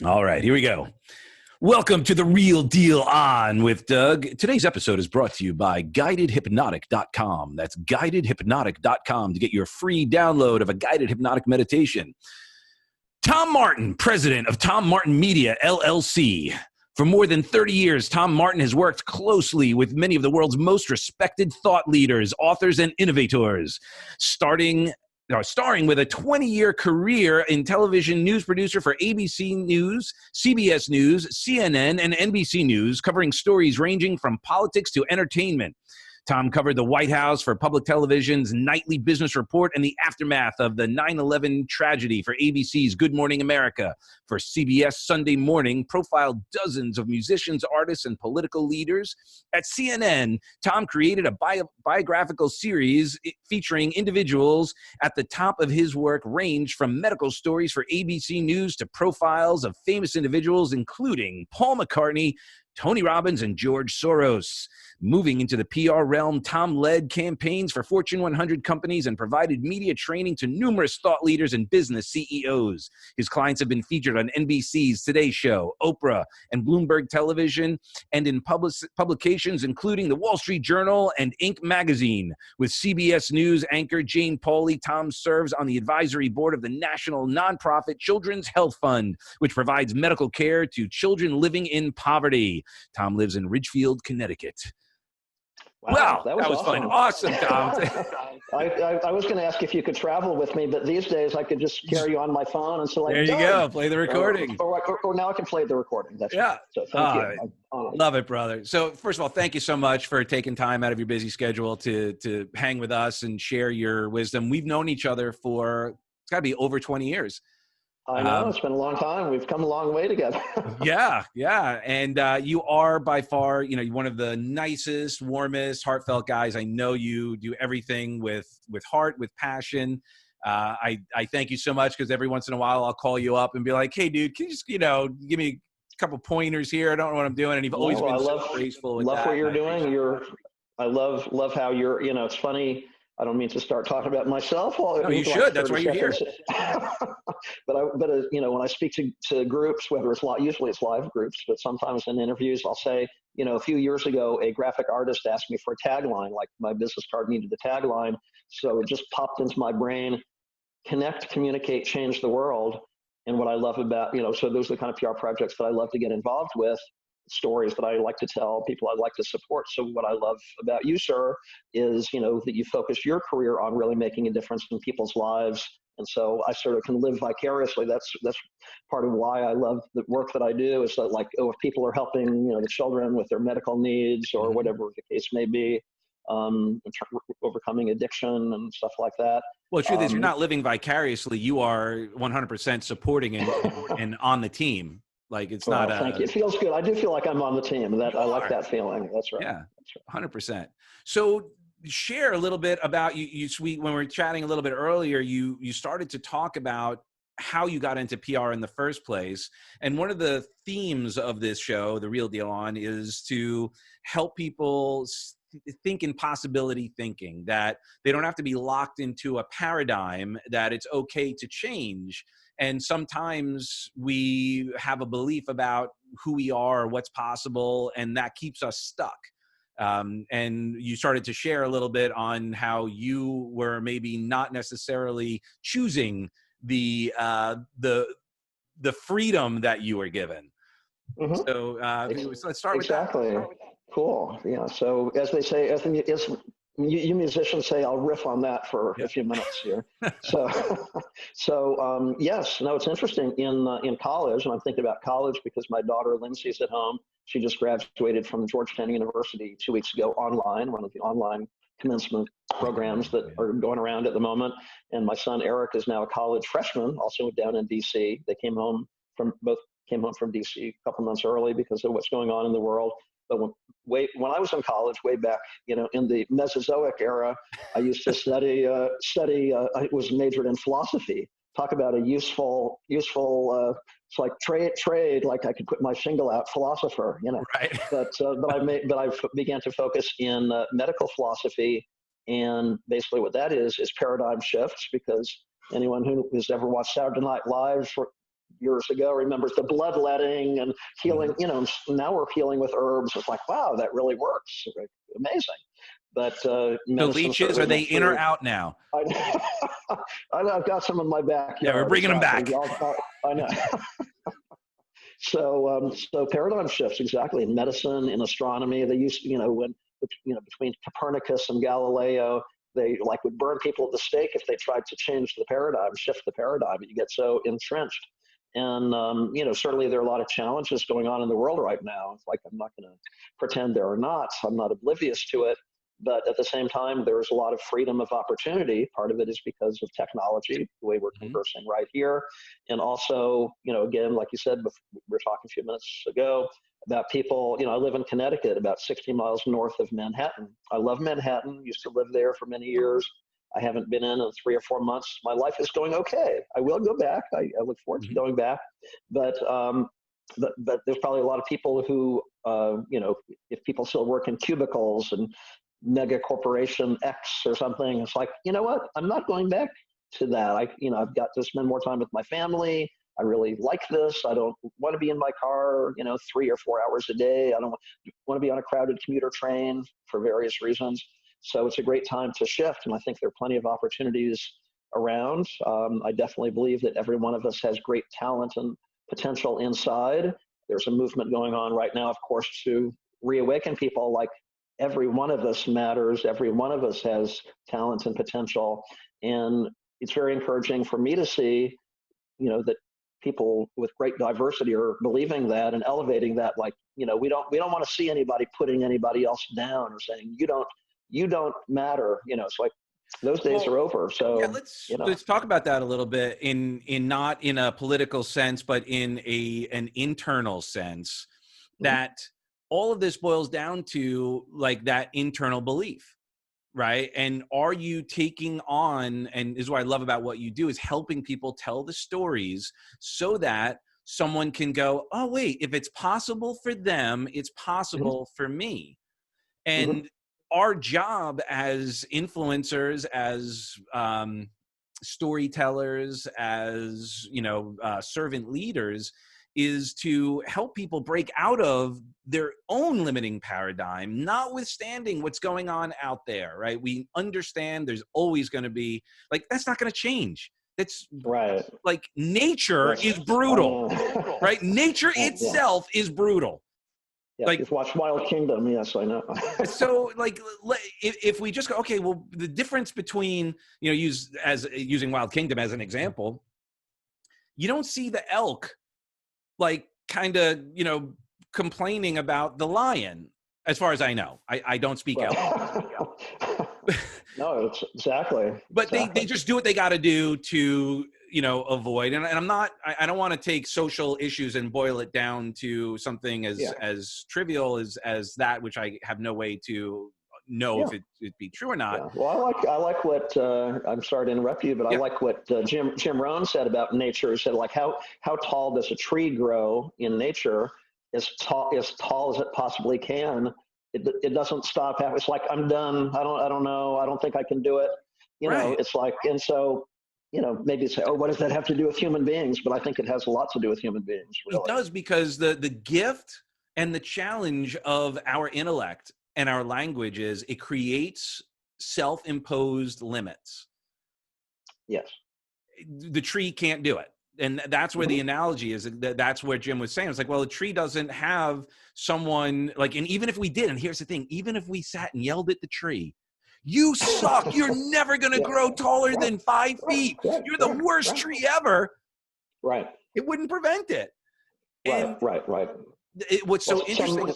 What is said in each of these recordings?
All right, here we go. Welcome to The Real Deal On with Doug. Today's episode is brought to you by guidedhypnotic.com. That's guidedhypnotic.com to get your free download of a guided hypnotic meditation. Tom Martin, president of Tom Martin Media, LLC. For more than 30 years, Tom Martin has worked closely with many of the world's most respected thought leaders, authors, and innovators, starring with a 20-year career in television news producer for ABC News, CBS News, CNN, and NBC News, covering stories ranging from politics to entertainment. Tom covered the White House for public television's Nightly Business Report and the aftermath of the 9/11 tragedy for ABC's Good Morning America. For CBS Sunday Morning, profiled dozens of musicians, artists, and political leaders. At CNN, Tom created a biographical series featuring individuals at the top of his work, ranged from medical stories for ABC News to profiles of famous individuals, including Paul McCartney, Tony Robbins, and George Soros. Moving into the PR realm, Tom led campaigns for Fortune 100 companies and provided media training to numerous thought leaders and business CEOs. His clients have been featured on NBC's Today Show, Oprah, and Bloomberg Television, and in publications including the Wall Street Journal and Inc. magazine. With CBS News anchor Jane Pauley, Tom serves on the advisory board of the national nonprofit Children's Health Fund, which provides medical care to children living in poverty. Tom lives in Ridgefield, Connecticut. Wow, that was awesome. Fun. Awesome, Tom. I was going to ask if you could travel with me, but these days I could just carry you on my phone and so like, there you go, play the recording. Or now I can play the recording. That's yeah. Right. So thank you. Love it, brother. So first of all, thank you so much for taking time out of your busy schedule to hang with us and share your wisdom. We've known each other for, it's got to be over 20 years. I know, it's been a long time. We've come a long way together. Yeah. And you are by far, one of the nicest, warmest, heartfelt guys. I know you do everything with heart, with passion. I thank you so much, because every once in a while I'll call you up and be like, hey, dude, can you just, give me a couple pointers here? I don't know what I'm doing. And you've always been so graceful with that. Love what you're doing. I love how you're, it's funny. I don't mean to start talking about myself. No, you should. That's why you're here. but when I speak to groups, whether it's usually it's live groups, but sometimes in interviews, I'll say, a few years ago, a graphic artist asked me for a tagline, like my business card needed a tagline. So it just popped into my brain: connect, communicate, change the world. And what I love about, so those are the kind of PR projects that I love to get involved with. Stories that I like to tell, people I'd like to support. So what I love about you, sir, is, that you focus your career on really making a difference in people's lives. And so I sort of can live vicariously. That's part of why I love the work that I do, is that, like, if people are helping, the children with their medical needs or whatever the case may be, overcoming addiction and stuff like that. Well, the truth is, you're not living vicariously. You are 100% supporting and on the team. Like, it's not thank you. It feels good. I do feel like I'm on the team. I like that feeling. That's right. Yeah, 100%. So share a little bit about you. When we were chatting a little bit earlier, you started to talk about how you got into PR in the first place. And one of the themes of this show, The Real Deal On, is to help people think in possibility thinking, that they don't have to be locked into a paradigm, that it's okay to change. And sometimes we have a belief about who we are, what's possible, and that keeps us stuck. And you started to share a little bit on how you were maybe not necessarily choosing the freedom that you were given. Mm-hmm. So let's start with exactly. That. Cool. Yeah. So as they say, you musicians say, I'll riff on that for a few minutes here. Yes, no, it's interesting. In college, and I'm thinking about college because my daughter Lindsay's at home. She just graduated from Georgetown University 2 weeks ago, online, one of the online commencement programs that are going around at the moment. And my son Eric is now a college freshman, also down in DC. They both came home from DC a couple months early because of what's going on in the world. But when I was in college, way back, in the Mesozoic era, I used to study. I was majored in philosophy. Talk about a useful. It's like trade. Like I could put my shingle out, philosopher. Right. But I began to focus in medical philosophy, and basically what that is paradigm shifts. Because anyone who has ever watched Saturday Night Live years ago remembers the bloodletting and healing. You know, now we're healing with herbs. It's like, wow, that really works. Amazing. But The leeches, are they in or out now? I've got some in my backyard. Yeah, we're bringing them back. I know. So paradigm shifts, exactly, in medicine, in astronomy. They used to, between Copernicus and Galileo, they would burn people at the stake if they tried to change the paradigm, shift the paradigm. You get so entrenched. And, certainly there are a lot of challenges going on in the world right now. It's like, I'm not going to pretend there are not. I'm not oblivious to it. But at the same time, there's a lot of freedom of opportunity. Part of it is because of technology, the way we're conversing right here. And also, again, like you said, we were talking a few minutes ago about people, I live in Connecticut, about 60 miles north of Manhattan. I love Manhattan, used to live there for many years. I haven't been in 3 or 4 months. My life is going okay. I will go back. I look forward to going back. But there's probably a lot of people who, if people still work in cubicles and mega corporation X or something, it's like, you know what? I'm not going back to that. I've got to spend more time with my family. I really like this. I don't want to be in my car, 3 or 4 hours a day. I don't want to be on a crowded commuter train for various reasons. So it's a great time to shift. And I think there are plenty of opportunities around. I definitely believe that every one of us has great talent and potential inside. There's a movement going on right now, of course, to reawaken people. Like, every one of us matters. Every one of us has talent and potential. And it's very encouraging for me to see, that people with great diversity are believing that and elevating that. Like, we don't want to see anybody putting anybody else down or saying, you don't matter. It's like, those days are over. So yeah, let's talk about that a little bit in not in a political sense, but in an internal sense, that all of this boils down to like that internal belief, right? And are you taking on, and this is what I love about what you do, is helping people tell the stories so that someone can go, oh, wait, if it's possible for them, it's possible for me. And our job as influencers, as storytellers, as, servant leaders, is to help people break out of their own limiting paradigm, notwithstanding what's going on out there, right? We understand there's always going to be, that's not going to change. It's right. Like, nature is brutal, right? Nature itself is brutal. Yeah, you've watched Wild Kingdom. Yes, I know. So, if we just go, okay, well, the difference between, using Wild Kingdom as an example, you don't see the elk kind of, complaining about the lion, as far as I know. I don't speak elk. No, it's exactly. But they just do what they got to do to, avoid. And I don't want to take social issues and boil it down to something as trivial as that, which I have no way to know if it'd be true or not. Yeah. Well, I like what I'm sorry to interrupt you, but I like what Jim Rohn said about nature. He said, like, how tall does a tree grow in nature? As tall as it possibly can. It doesn't stop. It's like, I'm done. I don't know. I don't think I can do it. It's like, and so, maybe say, oh, what does that have to do with human beings? But I think it has a lot to do with human beings. Really. It does, because the gift and the challenge of our intellect and our language is it creates self-imposed limits. Yes. The tree can't do it. And that's where the analogy is. That's where Jim was saying. It's like, well, a tree doesn't have someone and even if we did, and here's the thing, even if we sat and yelled at the tree, you suck, you're never going to grow taller than 5 feet. You're the worst tree ever. Right. It wouldn't prevent it. And right. What's so interesting.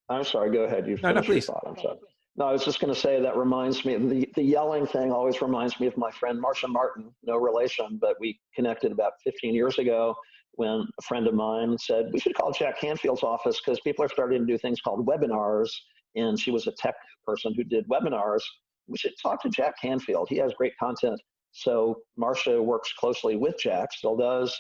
I'm sorry, go ahead. You finish your thought. I'm sorry. No, I was just going to say that reminds me, the yelling thing always reminds me of my friend Marsha Martin, no relation, but we connected about 15 years ago when a friend of mine said, we should call Jack Canfield's office because people are starting to do things called webinars. And she was a tech person who did webinars. We should talk to Jack Canfield. He has great content. So Marsha works closely with Jack, still does.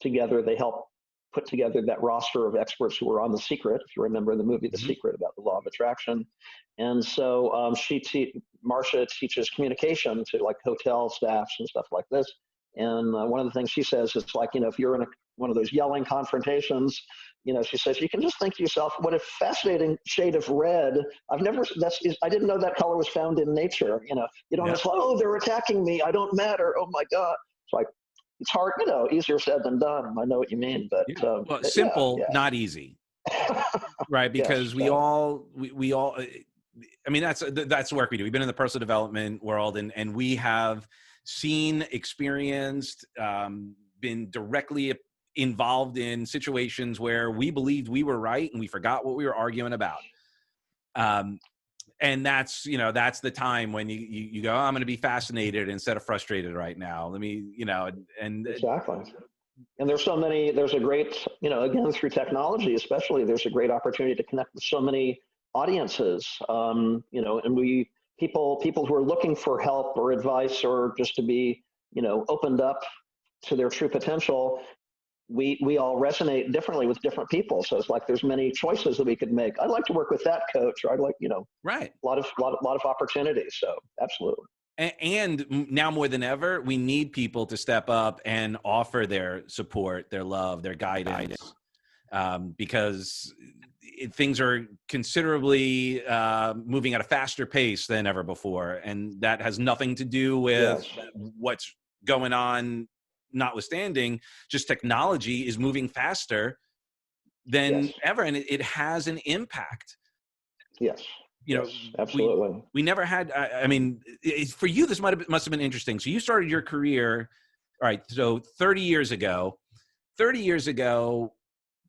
Together, they help put together that roster of experts who were on The Secret, if you remember the movie The Secret about the law of attraction. And so Marsha teaches communication to hotel staffs and stuff like this. And one of the things she says is like, if you're in one of those yelling confrontations, she says, you can just think to yourself, what a fascinating shade of red. I didn't know that color was found in nature. You don't just like, oh, they're attacking me. I don't matter. Oh my God. It's like, it's hard, easier said than done. I know what you mean, but well, simple, not easy. Right. Because we all, I mean, that's the work we do. We've been in the personal development world, and we have seen, experienced, been directly involved in situations where we believed we were right and we forgot what we were arguing about. And that's the time when you go, oh, I'm going to be fascinated instead of frustrated right now. Let me, and exactly. And there's a great, again, through technology, especially, there's a great opportunity to connect with so many audiences, and people who are looking for help or advice or just to be, opened up to their true potential. We all resonate differently with different people. So it's like, there's many choices that we could make. I'd like to work with that coach, or I'd like, right. a lot of opportunities. So absolutely. And now more than ever, we need people to step up and offer their support, their love, their guidance, because things are considerably moving at a faster pace than ever before. And that has nothing to do with what's going on, notwithstanding, just technology is moving faster than ever. And it has an impact. Yes. Absolutely. We never had, I mean, for you, this must have been interesting. So you started your career, all right, so 30 years ago,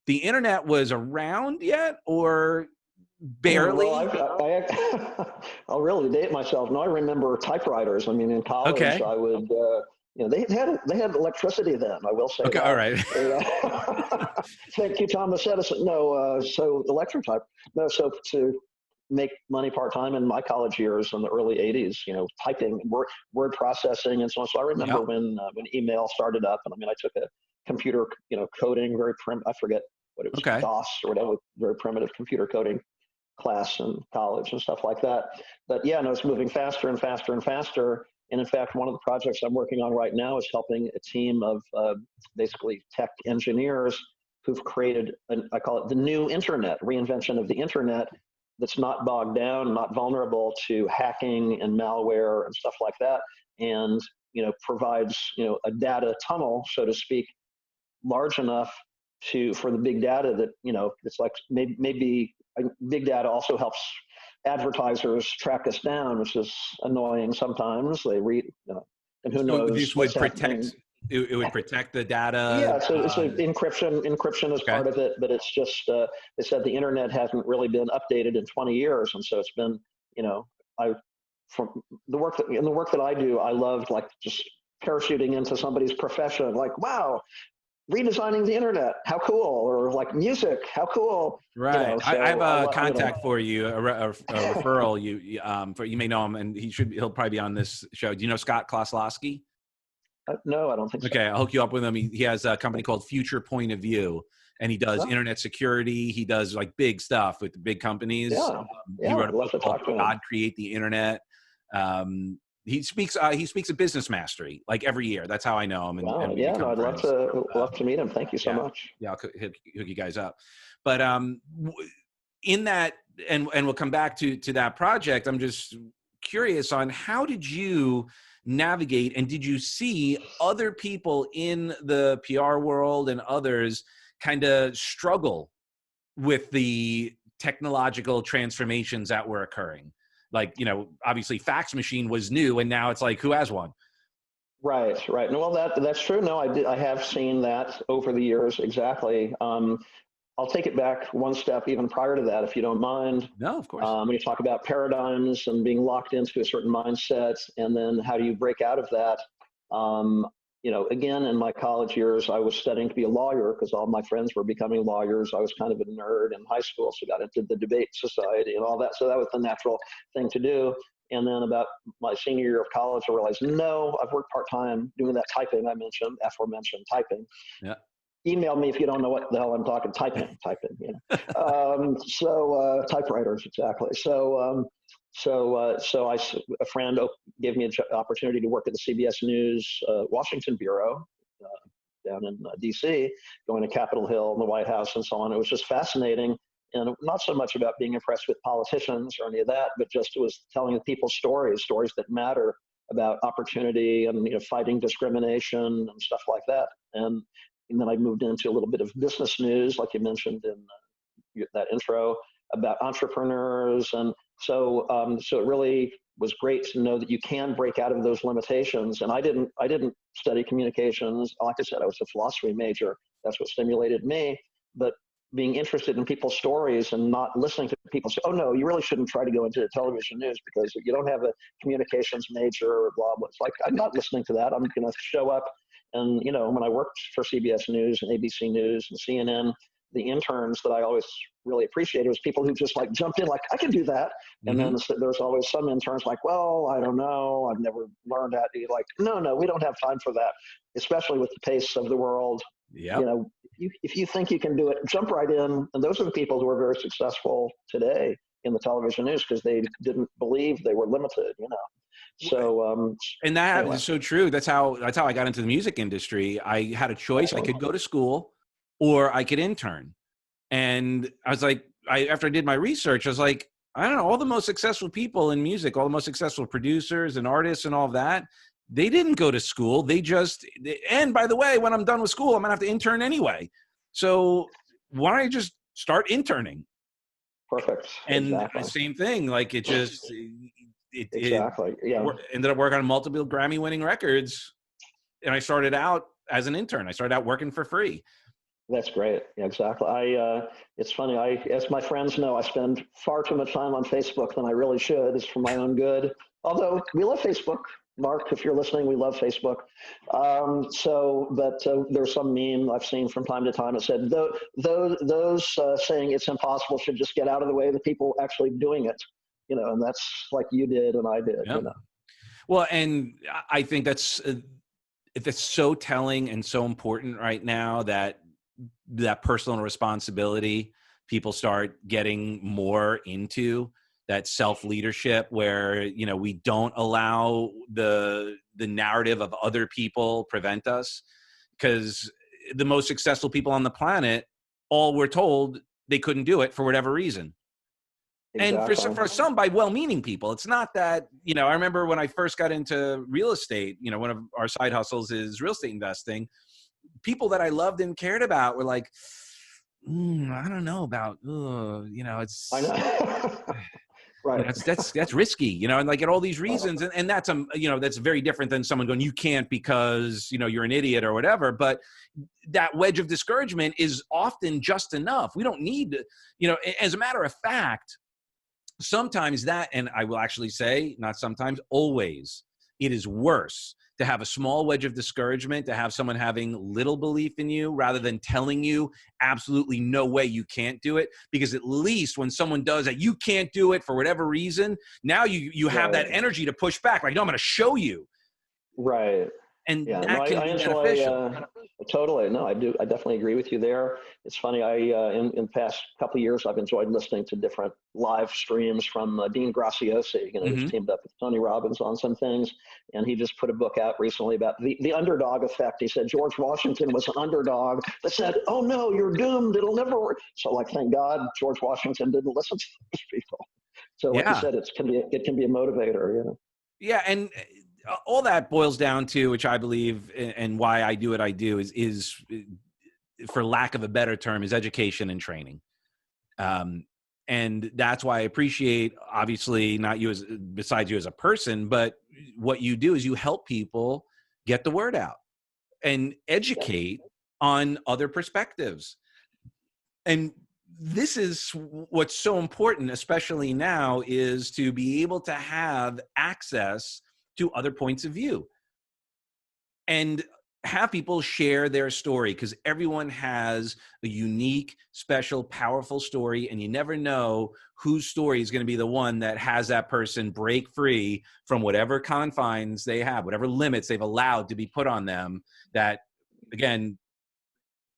the internet was around yet, or barely? Well, I'll really date myself. No, I remember typewriters. I mean, in college, I would, they had electricity then, I will say that. All right. Thank you, Thomas Edison. No, so electric type. No, so to make money part-time in my college years in the early 80s, typing, word processing, and so on. So I remember when email started up, and I mean, I took a computer, coding, I forget what it was, DOS or whatever, very primitive computer coding class in college and stuff like that. But it's moving faster and faster and faster. And in fact, one of the projects I'm working on right now is helping a team of basically tech engineers who've created, I call it the new internet, reinvention of the internet, that's not bogged down, not vulnerable to hacking and malware and stuff like that, and provides a data tunnel, so to speak, large enough for the big data that it's like maybe big data also helps advertisers track us down, which is annoying sometimes. They read, and who knows? This would protect. It would protect the data. Yeah, so encryption is part of it, but it's just they said the internet hasn't really been updated in 20 years, and so it's been from the work that I do, I loved like just parachuting into somebody's profession, like, wow, redesigning the internet, how cool, or like music, how cool. Right. So I have a contact for you, a referral. You may know him, and he'll probably be on this show. Do you know Scott Kloslowski? No, I don't think so. Okay, I'll hook you up with him. He has a company called Future Point of View, and he does internet security. He does like big stuff with the big companies. He wrote a book called God Create the Internet. He speaks of business mastery like every year. That's how I know him. I'd love to meet him. Thank you so much. Yeah, I'll hook you guys up. But in that, and we'll come back to that project. I'm just curious on how did you navigate, and did you see other people in the PR world and others kind of struggle with the technological transformations that were occurring? Like, obviously fax machine was new, and now it's like, who has one? Right. No, well, that's true. No, I have seen that over the years. Exactly. I'll take it back one step even prior to that, if you don't mind. No, of course. When you talk about paradigms and being locked into a certain mindset, and then how do you break out of that? Again, in my college years, I was studying to be a lawyer because all my friends were becoming lawyers. I was kind of a nerd in high school, so got into the debate society and all that. So that was the natural thing to do. And then about my senior year of college, I realized, no, I've worked part-time doing that typing I mentioned, aforementioned typing. Yeah. Email me if you don't know what the hell I'm talking. Typing. So typewriters, exactly. So A friend gave me an opportunity to work at the CBS News Washington bureau down in D.C., going to Capitol Hill and the White House and so on. It was just fascinating, and not so much about being impressed with politicians or any of that, but just it was telling people stories that matter about opportunity and fighting discrimination and stuff like that. And then I moved into a little bit of business news, like you mentioned in that intro, about entrepreneurs. And so it really was great to know that you can break out of those limitations. And I didn't study communications. Like I said, I was a philosophy major. That's what stimulated me. But being interested in people's stories and not listening to people say, oh no, you really shouldn't try to go into television news because you don't have a communications major or blah, blah. It's like, I'm not listening to that. I'm going to show up. And, when I worked for CBS News and ABC News and CNN, the interns that I always really appreciated was people who just like jumped in, like, I can do that. And then there's always some interns like, well, I don't know. I've never learned that. Like, no, we don't have time for that, especially with the pace of the world. Yeah. If you think you can do it, jump right in. And those are the people who are very successful today in the television news because they didn't believe they were limited, So, and that is so true. That's how I got into the music industry. I had a choice. I could go to school or I could intern. And I was like, after I did my research, I was like, I don't know, all the most successful people in music, all the most successful producers and artists and all of that, they didn't go to school. And by the way, when I'm done with school, I'm gonna have to intern anyway. So why don't I just start interning? Perfect. And exactly. Same thing, like it exactly. Yeah. Ended up working on multiple Grammy winning records. And I started out as an intern. I started out working for free. That's great. Yeah, exactly. It's funny. As my friends know, I spend far too much time on Facebook than I really should. It's for my own good. Although we love Facebook. Mark, if you're listening, we love Facebook. But there's some meme I've seen from time to time that said, those saying it's impossible should just get out of the way of the people actually doing it. And that's like you did and I did. Yep. Well, and I think that's so telling and so important right now that personal responsibility, people start getting more into that self-leadership where, we don't allow the narrative of other people prevent us, because the most successful people on the planet, all were told they couldn't do it for whatever reason. Exactly. And for some by well-meaning people. It's not that, I remember when I first got into real estate, one of our side hustles is real estate investing. People that I loved and cared about were like, I don't know about, it's, I know. Right. That's risky, and like at all these reasons. And that's, that's very different than someone going, you can't because, you're an idiot or whatever. But that wedge of discouragement is often just enough. We don't need to, as a matter of fact, sometimes that, and I will actually say, not sometimes, always, it is worse to have a small wedge of discouragement, to have someone having little belief in you rather than telling you absolutely no way you can't do it. Because at least when someone does that, you can't do it for whatever reason, now you have that energy to push back. Like, no, I'm going to show you. Right. And yeah, that can be beneficial. Totally. No, I do. I definitely agree with you there. It's funny. In the past couple of years, I've enjoyed listening to different live streams from Dean Graziosi. Who's teamed up with Tony Robbins on some things, and he just put a book out recently about the underdog effect. He said George Washington was an underdog that said, "Oh no, you're doomed. It'll never work." So, like, thank God George Washington didn't listen to those people. So, like you said, it can be a motivator. Yeah, and all that boils down to, which I believe, and why I do what I do, is for lack of a better term, is education and training. And that's why I appreciate, obviously, not you besides you as a person, but what you do is you help people get the word out and educate on other perspectives. And this is what's so important, especially now, is to be able to have access to other points of view and have people share their story, because everyone has a unique, special, powerful story, and you never know whose story is going to be the one that has that person break free from whatever confines they have, whatever limits they've allowed to be put on them. That, again,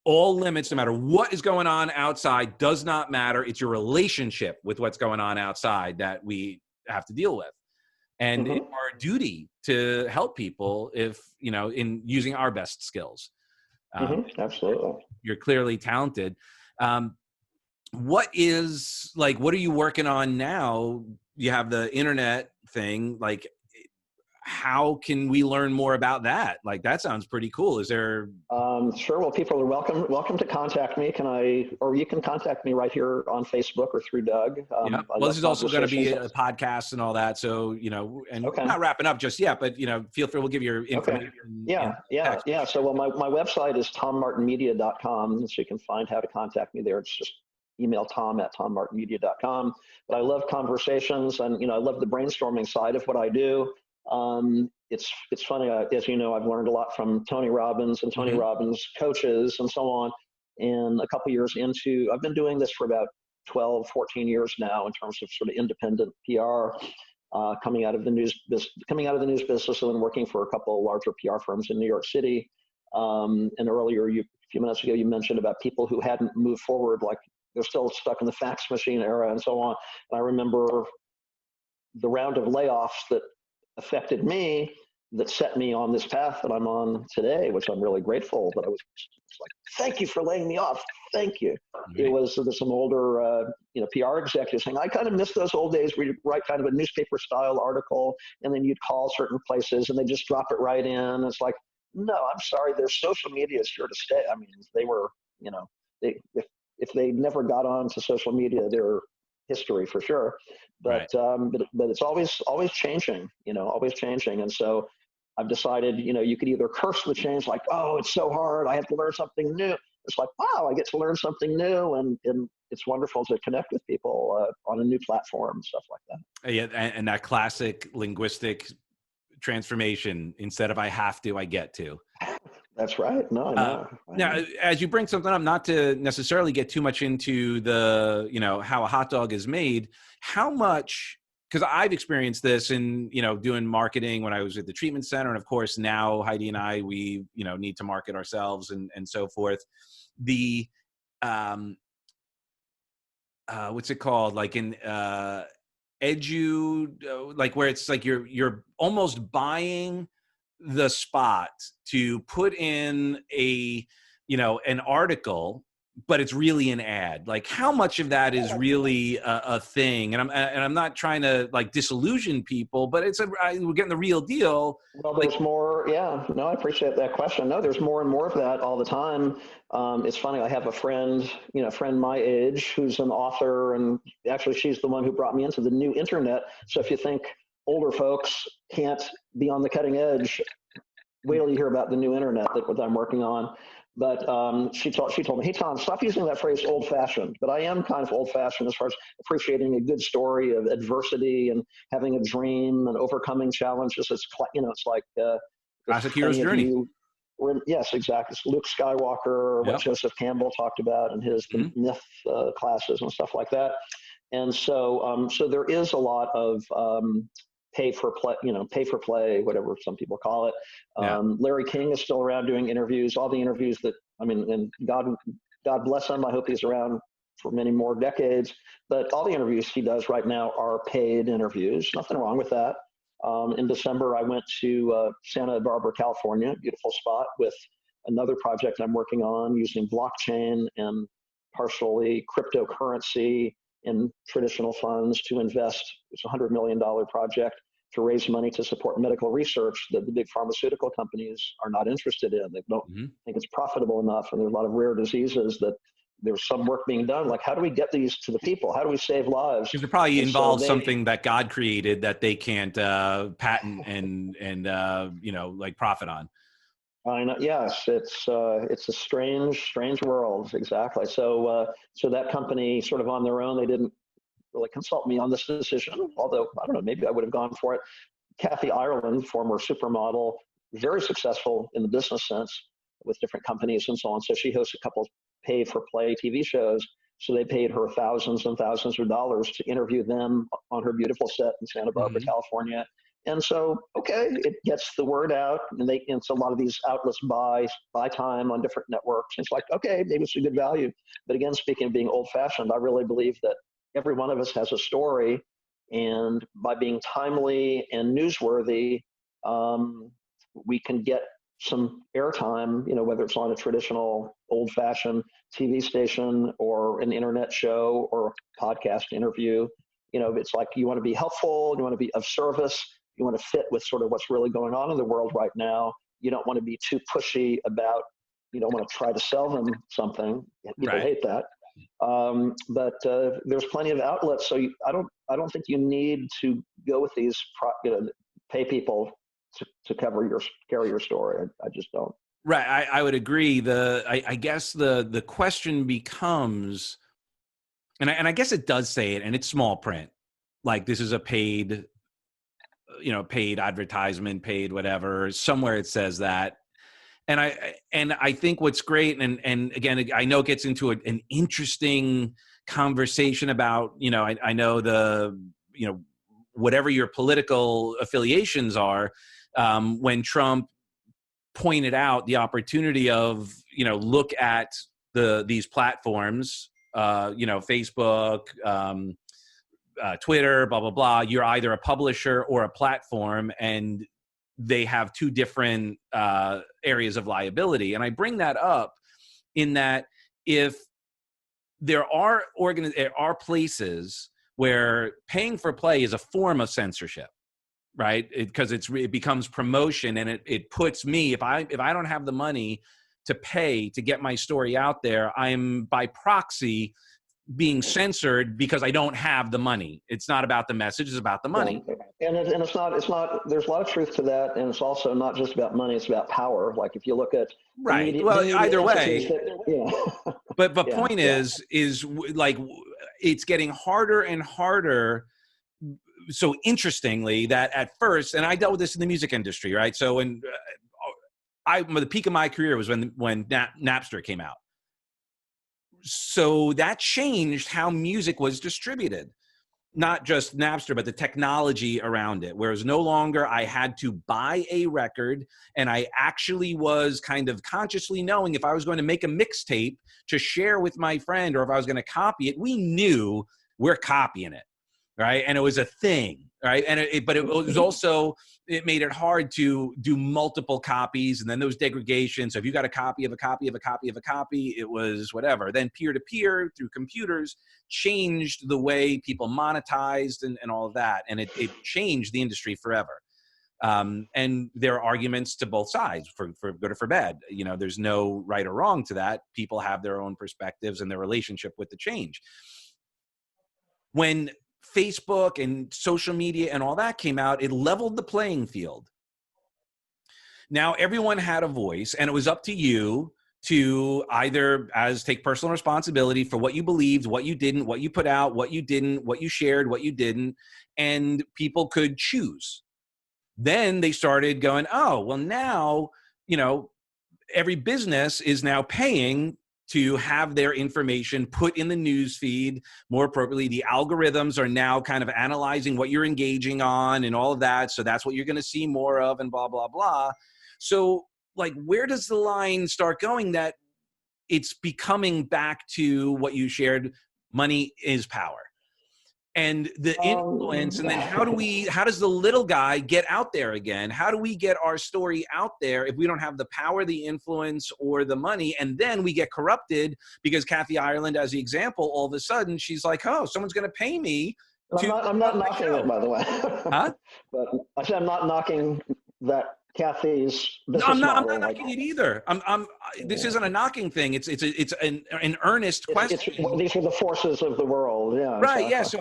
all limits, no matter what is going on outside, does not matter. It's your relationship with what's going on outside that we have to deal with. And it's our duty to help people if, in using our best skills. Absolutely. You're clearly talented. What are you working on now? You have the internet thing. Like, how can we learn more about that? Like, that sounds pretty cool. Is there? Sure. Well, people are welcome to contact me. Or you can contact me right here on Facebook or through Doug. Yeah. Well, this is also going to be a podcast and all that. So, and okay. not wrapping up just yet, but, feel free. We'll give your information. Okay. Yeah. So, well, my website is tommartinmedia.com. So you can find how to contact me there. It's just email tom@tommartinmedia.com. But I love conversations, and, I love the brainstorming side of what I do. It's funny, as you know, I've learned a lot from Tony Robbins and Tony Robbins coaches and so on. And a couple years into, I've been doing this for about 12, 14 years now in terms of sort of independent PR, coming out of the news business and then working for a couple of larger PR firms in New York City. And earlier, a few minutes ago, you mentioned about people who hadn't moved forward, like they're still stuck in the fax machine era and so on. And I remember the round of layoffs that affected me, that set me on this path that I'm on today, which I'm really grateful that I was like, thank you for laying me off. Thank you. Right. It was some older, PR executives saying, I kind of miss those old days where you'd write kind of a newspaper style article and then you'd call certain places and they just drop it right in. It's like, no, I'm sorry. Their social media is here to stay. I mean, they were, if they never got on to social media, they're history for sure. But but it's always changing, always changing. And so I've decided, you could either curse the change, like, oh, it's so hard, I have to learn something new. It's like, wow, I get to learn something new, and it's wonderful to connect with people on a new platform, stuff like that. Yeah, and that classic linguistic transformation, instead of I have to, I get to. That's right. No. Now, as you bring something up, not to necessarily get too much into the, how a hot dog is made, how much, because I've experienced this in, doing marketing when I was at the treatment center. And of course, now Heidi and I, we, need to market ourselves and so forth. The, what's it called? Like in, like where it's like you're almost buying the spot to put in an article, but it's really an ad. Like, how much of that is really a thing? And I'm not trying to like disillusion people, but we're getting the real deal. Well, there's more. Yeah, no, I appreciate that question. No, there's more and more of that all the time. It's funny. I have a friend, my age, who's an author, and actually she's the one who brought me into the new internet. So if you think older folks can't be on the cutting edge, wait till you hear about the new internet that I'm working on. But she told me, hey, Tom, stop using that phrase old-fashioned. But I am kind of old-fashioned as far as appreciating a good story of adversity and having a dream and overcoming challenges. It's like classic hero's journey. Yes, exactly. It's Luke Skywalker, what Joseph Campbell talked about in his myth classes and stuff like that. And so there is a lot of pay for play, whatever some people call it. Larry King is still around doing interviews, all the interviews and God bless him. I hope he's around for many more decades, but all the interviews he does right now are paid interviews. Nothing wrong with that. In December, I went to Santa Barbara, California, beautiful spot, with another project I'm working on using blockchain and partially cryptocurrency in traditional funds to invest. It's a $100 million project to raise money to support medical research that the big pharmaceutical companies are not interested in. They don't think it's profitable enough, and there's a lot of rare diseases that there's some work being done. Like, how do we get these to the people? How do we save lives? Because it probably involves something that God created that they can't patent and like profit on. I know. Yes, it's a strange world. Exactly. So that company, sort of on their own, they didn't really consult me on this decision. Although I don't know, maybe I would have gone for it. Kathy Ireland, former supermodel, very successful in the business sense with different companies and so on. So she hosts a couple of pay-for-play TV shows. So they paid her thousands and thousands of dollars to interview them on her beautiful set in Santa Barbara, California. And so, okay, it gets the word out, and so a lot of these outlets buy time on different networks. And it's like, okay, maybe it's a good value. But again, speaking of being old-fashioned, I really believe that every one of us has a story, And by being timely and newsworthy, we can get some airtime, whether it's on a traditional old-fashioned TV station or an internet show or a podcast interview. It's like you want to be helpful, you want to be of service, you want to fit with sort of what's really going on in the world right now. You don't want to be too pushy about, you don't want to try to sell them something. People Right. hate that. But there's plenty of outlets. So I don't think you need to go with these, pay people to carry your story. I just don't. Right. I would agree. I guess the question becomes, and I guess it does say it, and it's small print, like this is a paid advertisement, paid whatever. Somewhere it says that. And I think what's great, and again, I know it gets into an interesting conversation about, I know whatever your political affiliations are, when Trump pointed out the opportunity of, look at these platforms, Facebook, Twitter, blah, blah, blah. You're either a publisher or a platform, and they have two different areas of liability. And I bring that up in that if there are places where paying for play is a form of censorship, right? Because it becomes promotion, and it puts me, if I don't have the money to pay to get my story out there, I'm by proxy being censored because I don't have the money. It's not about the message, it's about the money. Yeah. And it's not, there's a lot of truth to that. And it's also not just about money, it's about power. Like if you look at Either way, but yeah, point is like, it's getting harder and harder. So interestingly, that at first, and I dealt with this in the music industry, right? So when the peak of my career was when Napster came out. So that changed how music was distributed. Not just Napster, but the technology around it. Whereas no longer I had to buy a record, and I actually was kind of consciously knowing if I was going to make a mixtape to share with my friend, or if I was going to copy it, we knew we're copying it, right? And it was a thing, right? And but it was also, it made it hard to do multiple copies, and then those degradation. So if you got a copy of a copy of a copy of a copy, it was whatever. Then peer-to-peer through computers changed the way people monetized and all of that. And it changed the industry forever. And there are arguments to both sides, for good or for bad. There's no right or wrong to that. People have their own perspectives and their relationship with the change. When Facebook and social media and all that came out, it leveled the playing field. Now everyone had a voice, and it was up to you to either take personal responsibility for what you believed, what you didn't, what you put out, what you didn't, what you shared, what you didn't, and people could choose. Then they started going, oh, well now, every business is now paying to have their information put in the news feed more appropriately. The algorithms are now kind of analyzing what you're engaging on and all of that. So that's what you're going to see more of, and blah, blah, blah. So like, where does the line start going that it's becoming back to what you shared? Money is power. And the influence, and then how does the little guy get out there again? How do we get our story out there if we don't have the power, the influence, or the money? And then we get corrupted because Kathy Ireland, as the example, all of a sudden she's like, oh, someone's going to pay me. I'm not knocking it, by the way. Huh? But I said I'm not knocking that Kathy's business I'm not model. knocking it either. This isn't a knocking thing. It's an earnest question. These are the forces of the world. Yeah. Right. Exactly. Yeah. So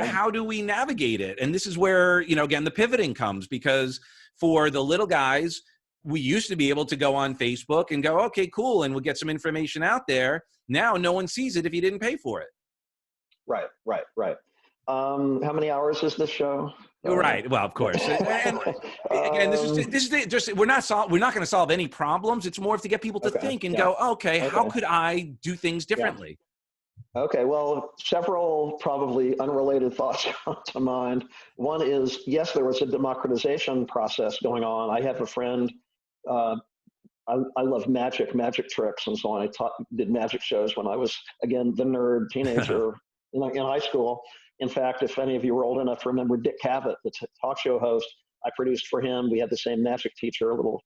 how do we navigate it? And this is where, again, the pivoting comes, because for the little guys, we used to be able to go on Facebook and go, okay, cool, and we'll get some information out there. Now no one sees it if you didn't pay for it. Right. How many hours is this show? Right. Well, of course. And again, this is just, we're not going to solve any problems. It's more to get people to think and go, okay, how could I do things differently? Yeah. Okay. Well, several probably unrelated thoughts come to mind. One is, yes, there was a democratization process going on. I have a friend, I love magic tricks and so on. I did magic shows when I was, again, the nerd teenager in high school. In fact, if any of you were old enough to remember Dick Cavett, the talk show host, I produced for him. We had the same magic teacher, a little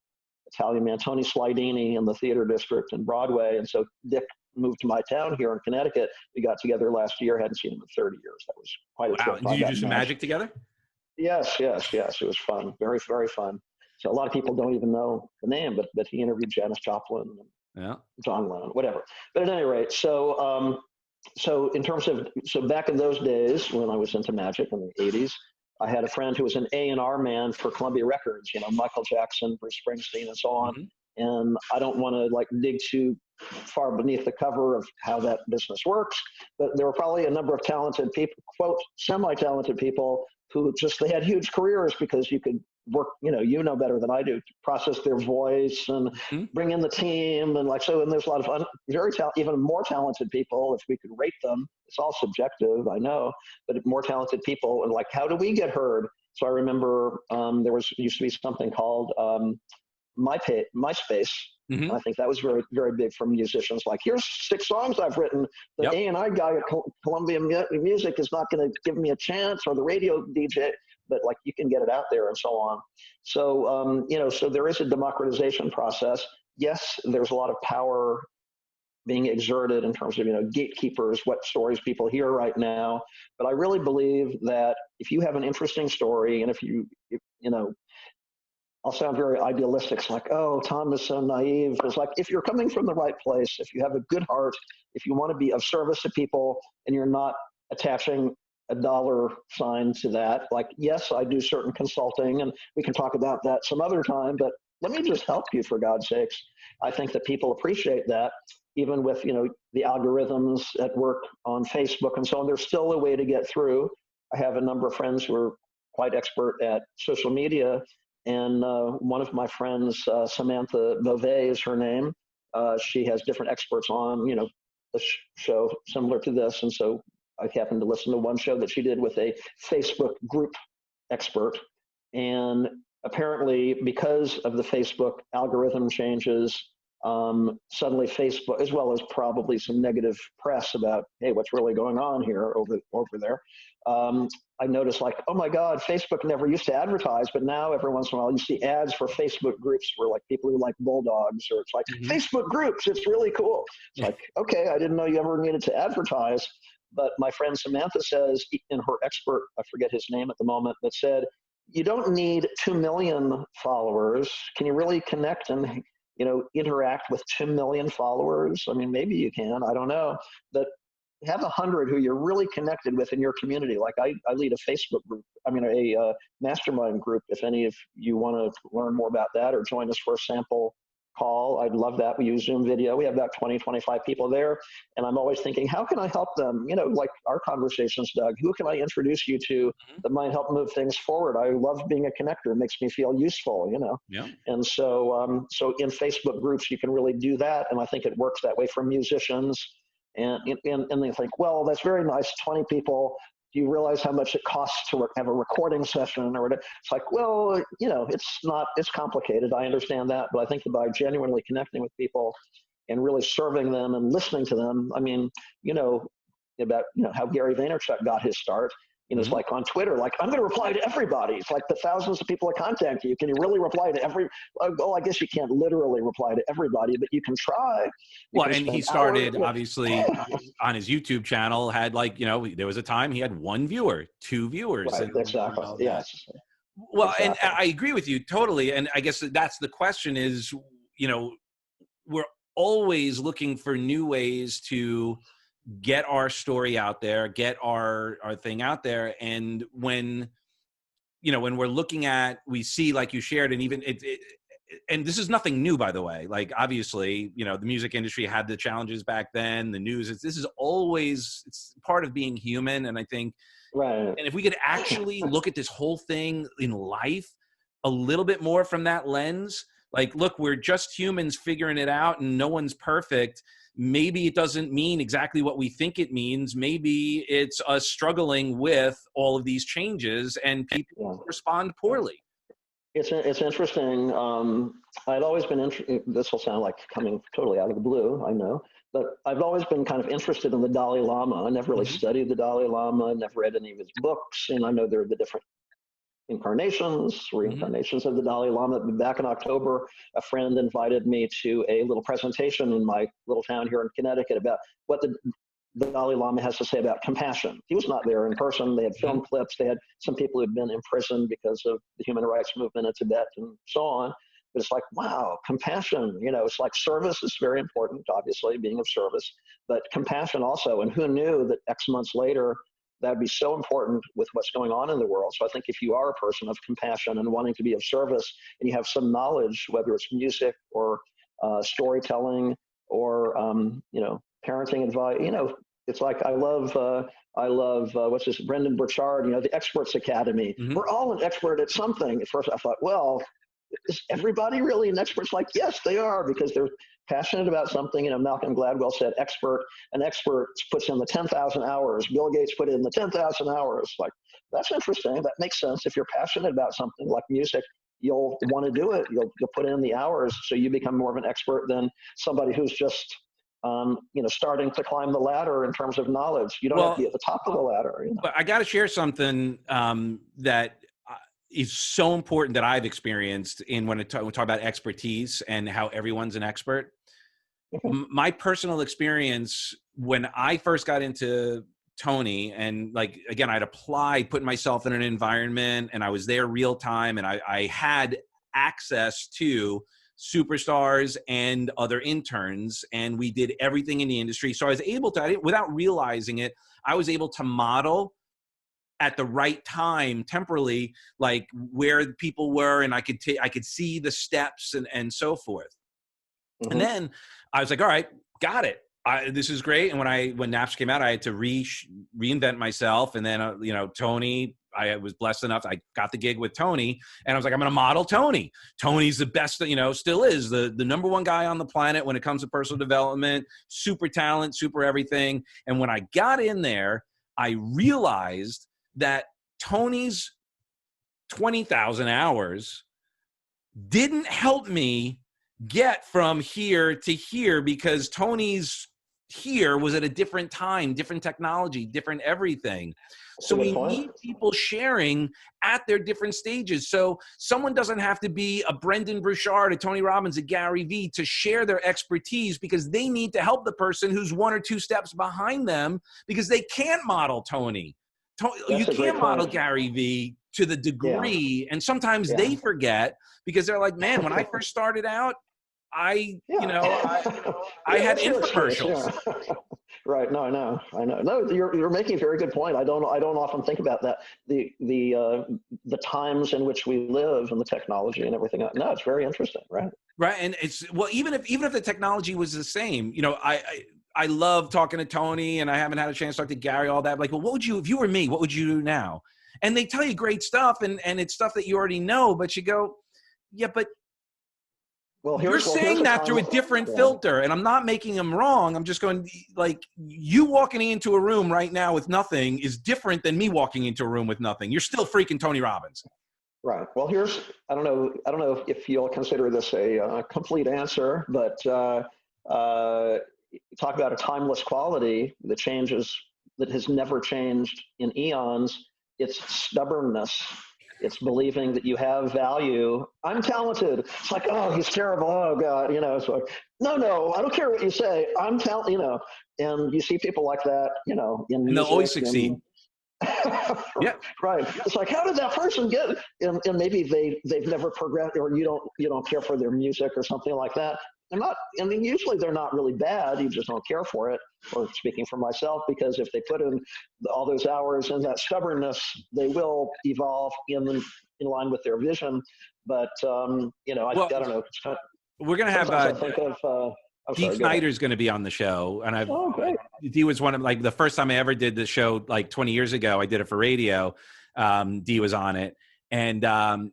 Italian man, Tony Slidini, in the theater district in Broadway. And so Dick moved to my town here in Connecticut. We got together last year. Hadn't seen him in 30 years. That was quite a trip. Did you do some magic together? Yes. It was fun. Very, very fun. So a lot of people don't even know the name, but he interviewed Janis Joplin and John Lennon, whatever. But at any rate, so in terms of, back in those days when I was into magic in the 80s, I had a friend who was an A&R man for Columbia Records, Michael Jackson, Bruce Springsteen, and so on. Mm-hmm. And I don't want to dig too far beneath the cover of how that business works, but there were probably a number of talented people, quote, semi-talented people who they had huge careers because you could work, you know better than I do, to process their voice and bring in the team. And and there's a lot of even more talented people, if we could rate them. It's all subjective, I know, but more talented people. And how do we get heard? So I remember there used to be something called MySpace. Mm-hmm. I think that was very, very big for musicians. Here's 6 songs I've written. The A&R guy at Columbia Music is not going to give me a chance, or the radio DJ, but you can get it out there and so on. So, so there is a democratization process. Yes, there's a lot of power being exerted in terms of, gatekeepers, what stories people hear right now. But I really believe that if you have an interesting story, and if I'll sound very idealistic. It's oh, Tom is so naive. It's if you're coming from the right place, if you have a good heart, if you want to be of service to people, and you're not attaching a dollar sign to that, yes, I do certain consulting, and we can talk about that some other time, but let me just help you, for God's sakes. I think that people appreciate that, even with, the algorithms at work on Facebook and so on. There's still a way to get through. I have a number of friends who are quite expert at social media. And one of my friends, Samantha Beauvais is her name. She has different experts on, a show similar to this. And so I happened to listen to one show that she did with a Facebook group expert. And apparently, because of the Facebook algorithm changes, suddenly Facebook, as well as probably some negative press about, hey, what's really going on here over there, I noticed oh my God, Facebook never used to advertise, but now every once in a while you see ads for Facebook groups for people who like bulldogs, or it's Facebook groups, it's really cool. It's okay, I didn't know you ever needed to advertise. But my friend Samantha says, in her expert, I forget his name at the moment, but said, you don't need 2 million followers. Can you really connect and interact with 2 million followers? I mean, maybe you can, I don't know. But have 100 who you're really connected with in your community. I lead a Facebook group, a mastermind group. If any of you want to learn more about that or join us for a sample call, I'd love that. We use Zoom video. We have about 20, 25 people there. And I'm always thinking, how can I help them? Our conversations, Doug, who can I introduce you to that might help move things forward? I love being a connector. It makes me feel useful, Yeah. And so in Facebook groups, you can really do that. And I think it works that way for musicians. And they think, well, that's very nice, 20 people. Do you realize how much it costs to have a recording session or whatever? It's well, it's complicated. I understand that. But I think that by genuinely connecting with people and really serving them and listening to them, about, how Gary Vaynerchuk got his start. It's on Twitter, I'm going to reply to everybody. It's the thousands of people that contact you. Can you really reply to well, I guess you can't literally reply to everybody, but you can try. Well, and he started, obviously, on his YouTube channel, had there was a time he had 1 viewer, 2 viewers. Right, exactly, yes. Well, exactly. And I agree with you totally. And I guess that's the question is, we're always looking for new ways to get our story out there, get our thing out there. And when we're looking at, we see, like you shared, and even and this is nothing new, by the way, obviously, the music industry had the challenges back then, the news, this is always, it's part of being human. And I think, right. And if we could actually look at this whole thing in life a little bit more from that lens, look, we're just humans figuring it out and no one's perfect. Maybe it doesn't mean exactly what we think it means. Maybe it's us struggling with all of these changes and people respond poorly. It's interesting. I'd always been this will sound like coming totally out of the blue, I know, But I've always been kind of interested in the Dalai Lama. I never really studied the Dalai Lama, never read any of his books, and I know there are the different reincarnations of the Dalai Lama. Back in October, a friend invited me to a little presentation in my little town here in Connecticut about what the Dalai Lama has to say about compassion. He was not there in person. They had film clips. They had some people who'd been imprisoned because of the human rights movement in Tibet and so on. But it's like, wow, compassion, it's like service is very important, obviously, being of service, but compassion also. And who knew that X months later, that would be so important with what's going on in the world. So I think if you are a person of compassion and wanting to be of service and you have some knowledge, whether it's music or storytelling or, parenting advice, it's like I love what's this, Brendan Burchard, the Experts Academy. We're all an expert at something. At first I thought, well, is everybody really an expert? It's like, yes, they are, because they're passionate about something. Malcolm Gladwell said, an expert puts in the 10,000 hours. Bill Gates put in the 10,000 hours. Like, that's interesting. That makes sense. If you're passionate about something like music, you'll want to do it. You'll put in the hours, so you become more of an expert than somebody who's just starting to climb the ladder in terms of knowledge. You don't have to be at the top of the ladder. But I got to share something that is so important that I've experienced when we talk about expertise and how everyone's an expert. My personal experience when I first got into Tony, and like, again, I'd applied, put myself in an environment, and I was there real time, and I had access to superstars and other interns, and we did everything in the industry. So I was able to, without realizing it, I was able to model at the right time, temporally, like where people were, and I could see the steps and so forth. And then I was like, all right, got it. This is great. And when Napster came out, I had to reinvent myself. And then, Tony, I was blessed enough. I got the gig with Tony, and I was like, I'm going to model Tony. Tony's the best, still is the number one guy on the planet when it comes to personal development, super talent, super everything. And when I got in there, I realized that Tony's 20,000 hours didn't help me get from here to here, because Tony's here was at a different time, different technology, different everything. So we need people sharing at their different stages. So someone doesn't have to be a Brendan Burchard, a Tony Robbins, a Gary Vee to share their expertise, because they need to help the person who's one or two steps behind them, because they can't model Tony. You can't model Gary Vee to the degree, and sometimes they forget, because they're like, man, when I first started out, I had infomercials. Right. No, I know. No, you're making a very good point. I don't often think about that. The times in which we live and the technology and everything. No, it's very interesting. Right. Right. And even if the technology was the same, I love talking to Tony, and I haven't had a chance to talk to Gary, all that. Like, well, if you were me, what would you do now? And they tell you great stuff, and it's stuff that you already know, but you go, yeah, but you're saying that through a different filter, and I'm not making them wrong. I'm just going, like, you walking into a room right now with nothing is different than me walking into a room with nothing. You're still freaking Tony Robbins. Right. Well, I don't know if you'll consider this a complete answer, but talk about a timeless quality that has never changed in eons. It's stubbornness. It's believing that you have value. I'm talented. It's like, oh, he's terrible. Oh God, it's like, no, I don't care what you say. I'm talented, and you see people like that, in music, they'll always succeed. Yeah. Right. It's like, how did that person get it? And maybe they've never progressed, or you don't care for their music or something like that. Usually they're not really bad. You just don't care for it. Or speaking for myself, because if they put in all those hours and that stubbornness, they will evolve in line with their vision. But I don't know. We're going to have Dee Snider's going to be on the show, and Dee was one of, like, the first time I ever did the show, like 20 years ago. I did it for radio. Dee was on it. And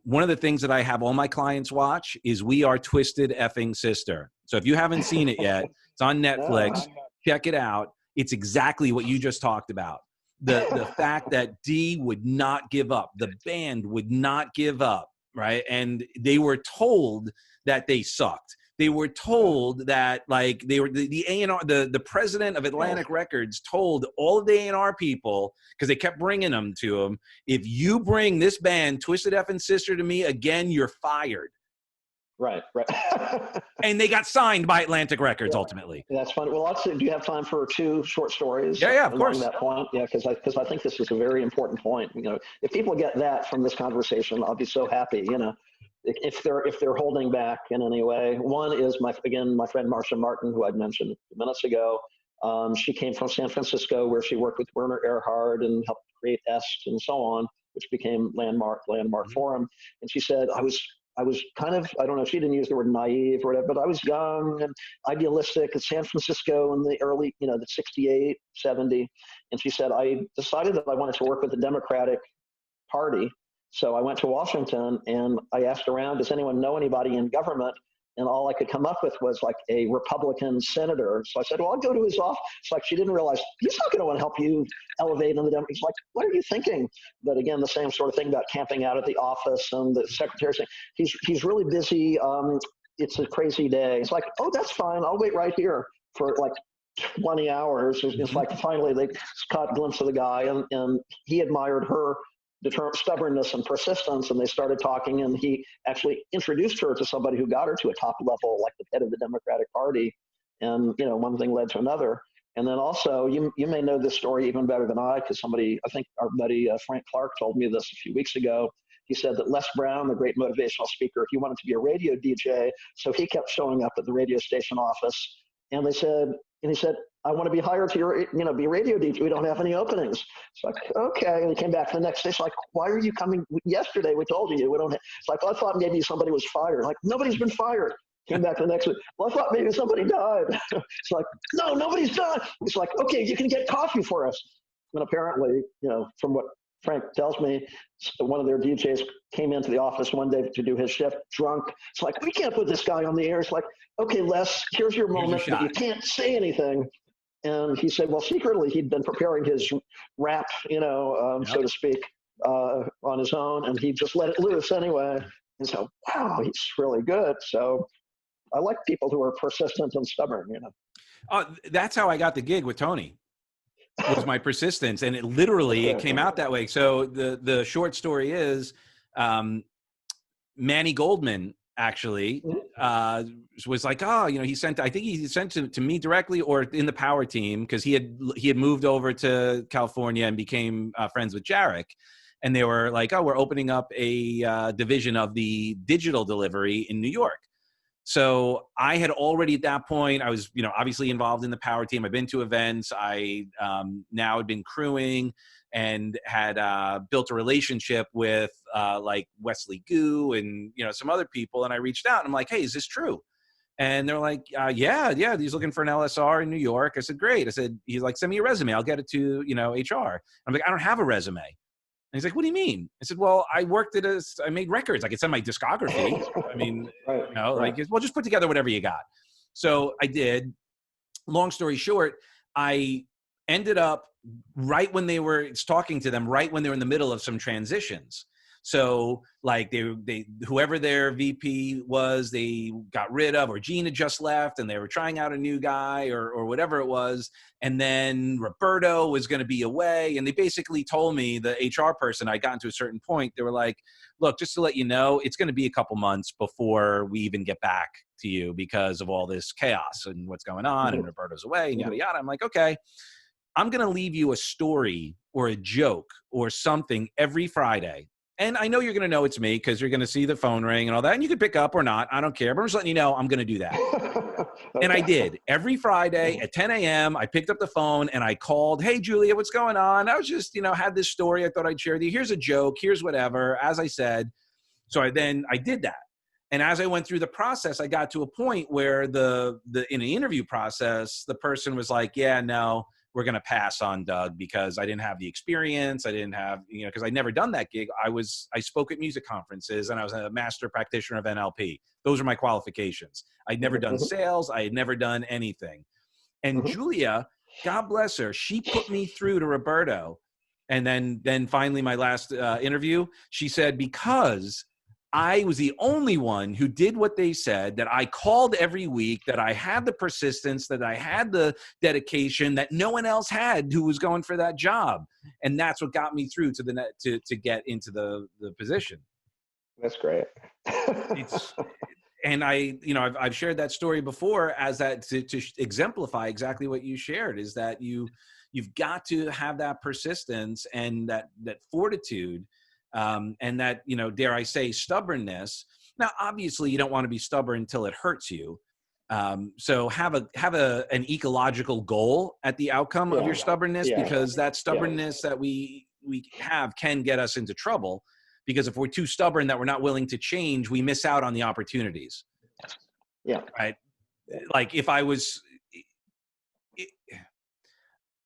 one of the things that I have all my clients watch is We Are Twisted Effing Sister. So if you haven't seen it yet, it's on Netflix. Check it out. It's exactly what you just talked about. The fact that Dee would not give up. The band would not give up, right? And they were told that they sucked. they were told that like they were the A&R, the president of Atlantic Records told all of the A&R people, because they kept bringing them to him, if you bring this band Twisted F and Sister to me again, you're fired. Right. And they got signed by Atlantic Records ultimately. That's funny. Well, do you have time for 2 short stories? Yeah, of course. That point, yeah, because I think this is a very important point. You know, if people get that from this conversation, I'll be so happy. You know, if they're holding back in any way. One is my friend Marcia Martin, who I'd mentioned a few minutes ago. She came from San Francisco, where she worked with Werner Erhard and helped create EST and so on, which became Landmark Forum. And she said, I was kind of, I don't know, she didn't use the word naive or whatever, but I was young and idealistic in San Francisco in the early, the 68, 70. And she said, I decided that I wanted to work with the Democratic Party. So I went to Washington and I asked around, does anyone know anybody in government? And all I could come up with was like a Republican senator. So I said, well, I'll go to his office. It's like she didn't realize he's not going to want to help you elevate in the Democrats. He's like, what are you thinking? But again, the same sort of thing about camping out at the office and the secretary saying, he's really busy. It's a crazy day. It's like, oh, that's fine. I'll wait right here for like 20 hours. It's like finally they caught a glimpse of the guy and he admired her stubbornness and persistence, and they started talking, and he actually introduced her to somebody who got her to a top level, like the head of the Democratic Party. And one thing led to another. And then also, you may know this story even better than I, because I think our buddy Frank Clark told me this a few weeks ago. He said that Les Brown, the great motivational speaker, he wanted to be a radio DJ, so he kept showing up at the radio station office. And he said, I want to be hired to be a radio DJ. We don't have any openings. It's like, okay. And he came back the next day. It's like, why are you coming? Yesterday we told you we don't have. It's like, well, I thought maybe somebody was fired. Like, nobody's been fired. Came back the next week. Well, I thought maybe somebody died. It's like, no, nobody's died. It's like, okay, you can get coffee for us. And apparently, from what Frank tells me, one of their DJs came into the office one day to do his shift drunk. It's like, we can't put this guy on the air. It's like, okay, Les, here's your moment, but you can't say anything. And he said, well, secretly he'd been preparing his rap, so to speak, on his own, and he just let it loose anyway. And so, wow, he's really good. So I like people who are persistent and stubborn, That's how I got the gig with Tony. Was my persistence, and it came out that way. So the short story is, Manny Goldman actually was like, he sent it to me directly or in the power team, because he had moved over to California and became friends with Jarek, and they were like, we're opening up a division of the digital delivery in New York. So I had already at that point, I was, obviously involved in the power team. I've been to events. I now had been crewing and had built a relationship with like Wesley Gu and, some other people. And I reached out and I'm like, hey, is this true? And they're like, yeah, he's looking for an LSR in New York. I said, great. I said, he's like, send me a resume. I'll get it to, HR. I'm like, I don't have a resume. And he's like, what do you mean? I said, well, I made records. I could send my discography. I mean, well, just put together whatever you got. So I did. Long story short, I ended up right when they were talking to them, right when they were in the middle of some transitions. So like they whoever their VP was, they got rid of, or Gene had just left and they were trying out a new guy or whatever it was. And then Roberto was going to be away. And they basically told me, the HR person, I got to a certain point, they were like, look, just to let you know, it's going to be a couple months before we even get back to you because of all this chaos and what's going on. And Roberto's away and yada, yada. I'm like, okay, I'm going to leave you a story or a joke or something every Friday. And I know you're going to know it's me because you're going to see the phone ring and all that. And you can pick up or not. I don't care. But I'm just letting you know I'm going to do that. Okay. And I did. Every Friday at 10 a.m., I picked up the phone and I called, hey, Julia, what's going on? I was just, had this story I thought I'd share with you. Here's a joke. Here's whatever, as I said. So I did that. And as I went through the process, I got to a point where in the interview process, the person was like, yeah, no, we're going to pass on Doug because I didn't have the experience. I didn't have, because I'd never done that gig. I spoke at music conferences and I was a master practitioner of NLP. Those are my qualifications. I'd never done sales. I had never done anything. And Julia, God bless her, she put me through to Roberto. And then finally my last interview, she said, because I was the only one who did what they said, that I called every week, that I had the persistence, that I had the dedication that no one else had who was going for that job. And that's what got me through to the net to get into the position. That's great. And I've shared that story before as that to exemplify exactly what you shared, is that you've got to have that persistence and that fortitude, and that, dare I say, stubbornness. Now, obviously, you don't want to be stubborn until it hurts you. So have an ecological goal at the outcome of your stubbornness, because that stubbornness that we have can get us into trouble. Because if we're too stubborn that we're not willing to change, we miss out on the opportunities. Yeah. Right. Like if I was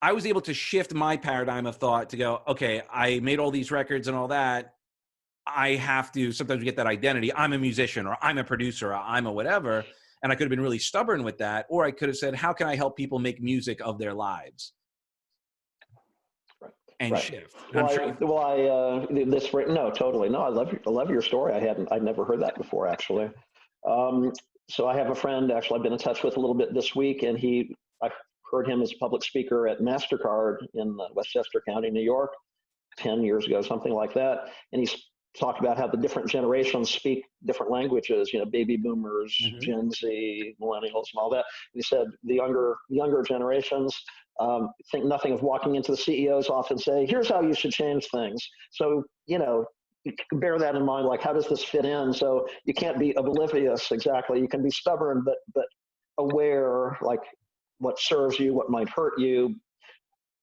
able to shift my paradigm of thought to go, okay, I made all these records and all that. I have to, sometimes we get that identity. I'm a musician, or I'm a producer, or I'm a whatever. And I could have been really stubborn with that. Or I could have said, how can I help people make music of their lives? And shift. No, totally. No, I love your story. I'd never heard that before, actually. So I have a friend, actually, I've been in touch with a little bit this week, and I heard him as a public speaker at MasterCard in Westchester County, New York, 10 years ago, something like that. And he's talked about how the different generations speak different languages, baby boomers, Gen Z, millennials, and all that. And he said the younger generations think nothing of walking into the CEO's office and say, here's how you should change things. So, you can bear that in mind, like, how does this fit in? So you can't be oblivious, exactly. You can be stubborn, but aware, like what serves you, what might hurt you.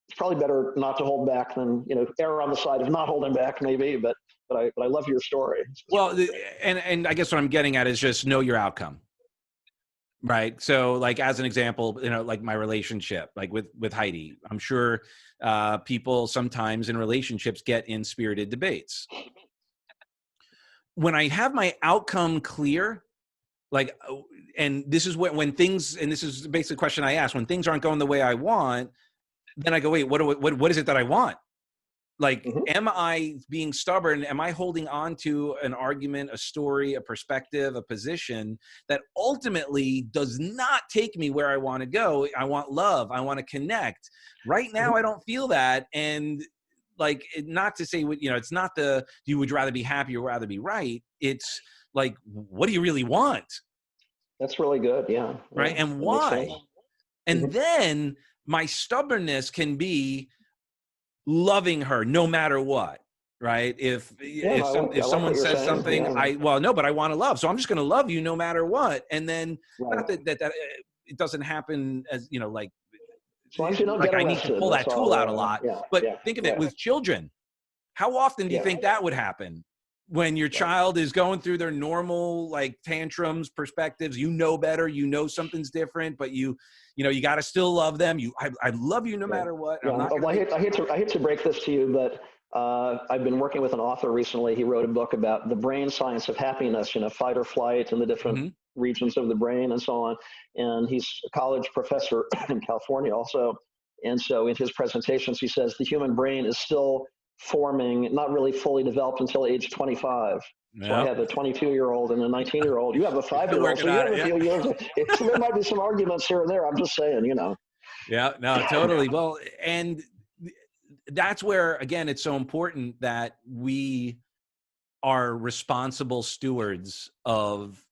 It's probably better not to hold back than, err on the side of not holding back, maybe, but I love your story. Well, and I guess what I'm getting at is just know your outcome. Right. So like, as an example, like my relationship, like with Heidi, I'm sure people sometimes in relationships get in spirited debates. When I have my outcome clear, like, and this is when things, and this is basically the question I ask, when things aren't going the way I want, then I go, wait, what is it that I want? Like, am I being stubborn? Am I holding on to an argument, a story, a perspective, a position that ultimately does not take me where I want to go? I want love. I want to connect. Right now, I don't feel that. And like, not to say, it's not you would rather be happy or rather be right. It's like, what do you really want? That's really good. Yeah. Right. And why? And then my stubbornness can be loving her no matter what, right? If someone says something, but I want to love, so I'm just going to love you no matter what. And then not that it doesn't happen as like, as long as you don't like get I need to pull that tool out a lot. But think of it with children. How often do you think that would happen? When your child is going through their normal, like, tantrums, perspectives, better, something's different, but you got to still love them. I love you no matter what. I hate to break this to you, but I've been working with an author recently. He wrote a book about the brain science of happiness, fight or flight and the different regions of the brain and so on. And he's a college professor in California also. And so in his presentations, he says the human brain is still forming, not really fully developed until age 25. So I have a 22-year-old and a 19-year-old. You have a 5-year-old. So you have a few years. So there might be some arguments here and there. I'm just saying, Yeah, no, totally. Well, and that's where, again, it's so important that we are responsible stewards of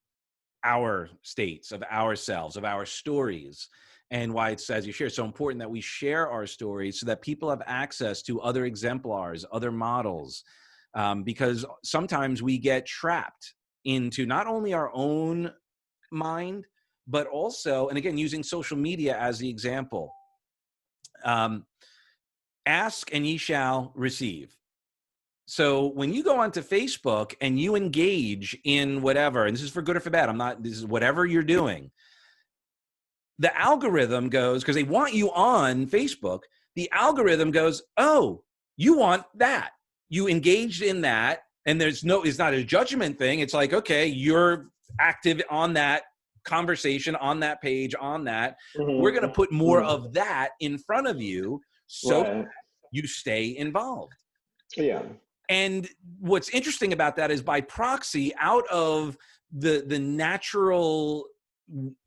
our states, of ourselves, of our stories. And why it's, as you share, so important that we share our stories so that people have access to other exemplars, other models, because sometimes we get trapped into not only our own mind, but also, and again, using social media as the example, ask and ye shall receive. So when you go onto Facebook and you engage in whatever, and this is for good or for bad, this is whatever you're doing, the algorithm goes, because they want you on Facebook, the algorithm goes, oh, you want that. You engaged in that. And it's not a judgment thing. It's like, okay, you're active on that conversation, on that page, on that. We're going to put more of that in front of you so you stay involved. Yeah. And what's interesting about that is by proxy, out of the natural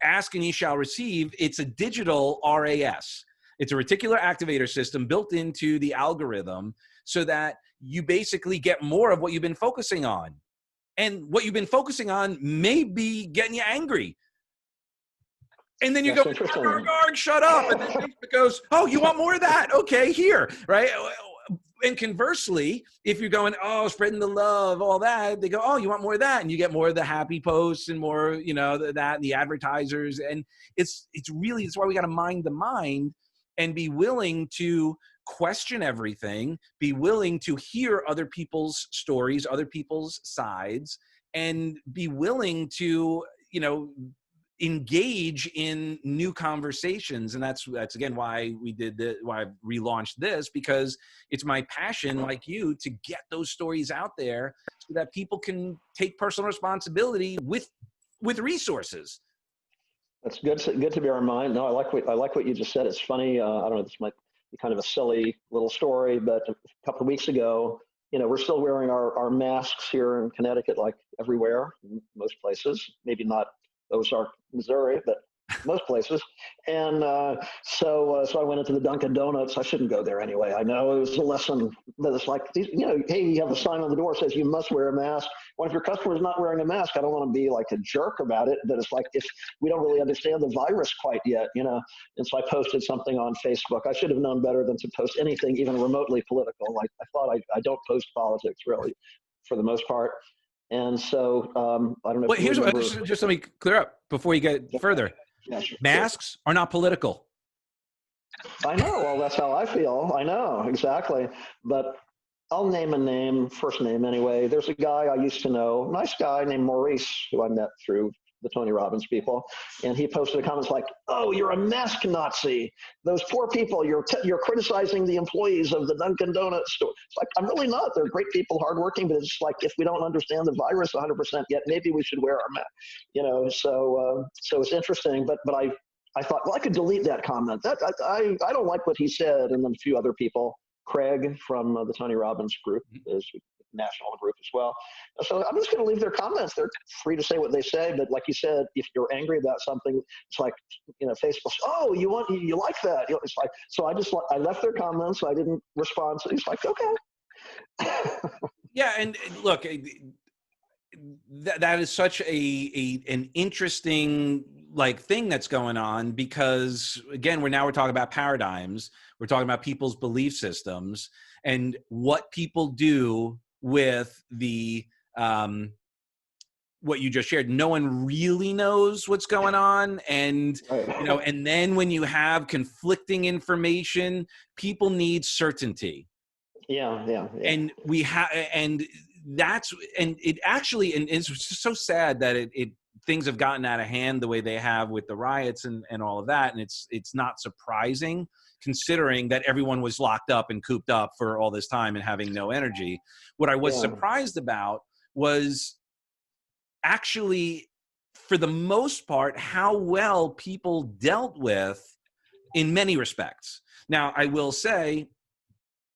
ask and ye shall receive, it's a digital RAS. It's a reticular activator system built into the algorithm so that you basically get more of what you've been focusing on. And what you've been focusing on may be getting you angry. And then you That's go, interesting. arg, arg, arg, shut up. And then Facebook goes, oh, you want more of that? Okay, here, right? And conversely, if you're going, oh, spreading the love, all that, they go, oh, you want more of that? And you get more of the happy posts and more, you know, that and the advertisers. And it's why we got to mind the mind and be willing to question everything, be willing to hear other people's stories, other people's sides, and be willing to, you know, engage in new conversations. And that's again why why I've relaunched this, because it's my passion, like you, to get those stories out there so that people can take personal responsibility with resources. That's good to bear in mind. No, I like what you just said. It's funny. I don't know. This might be kind of a silly little story, but a couple of weeks ago, you know, we're still wearing our masks here in Connecticut, like everywhere, most places. Maybe not Ozark, Missouri, but most places. And so I went into the Dunkin' Donuts. I shouldn't go there anyway. I know it was a lesson, but it's like, you know, hey, you have a sign on the door that says you must wear a mask. Well, if your customer is not wearing a mask, I don't want to be like a jerk about it, but it's like, if we don't really understand the virus quite yet, you know. And so I posted something on Facebook. I should have known better than to post anything even remotely political. Like, I thought I don't post politics really, for the most part. And so I don't know. Well, here's what, just let me clear up before you get further. Yeah, sure. Masks are not political. I know. Well, that's how I feel. I know exactly. But I'll name a name, first name anyway. There's a guy I used to know, nice guy named Maurice, who I met through the Tony Robbins people, and he posted a comment like, "Oh, you're a mask Nazi. Those poor people. You're criticizing the employees of the Dunkin' Donuts store." It's like, I'm really not. They're great people, hardworking, but it's like, if we don't understand the virus 100% yet, maybe we should wear our mask. You know, so it's interesting. But I thought, well, I could delete that comment. I don't like what he said, and then a few other people. Craig from the Tony Robbins group is national group as well. So I'm just going to leave their comments. They're free to say what they say, but like you said, if you're angry about something, it's like, you know, Facebook, oh, you like that? You know, it's like, so I left their comments. I didn't respond. So it's like, okay. Yeah, and look, that is such an interesting like thing that's going on, because again, we're talking about paradigms. We're talking about people's belief systems and what people do with the what you just shared. No one really knows what's going on, and you know, and then when you have conflicting information, people need certainty. Yeah. And we have, and that's, and it actually, and it's so sad that it things have gotten out of hand the way they have with the riots and all of that. And it's not surprising, considering that everyone was locked up and cooped up for all this time and having no energy. What I was surprised about was actually, for the most part, how well people dealt with in many respects. Now, I will say,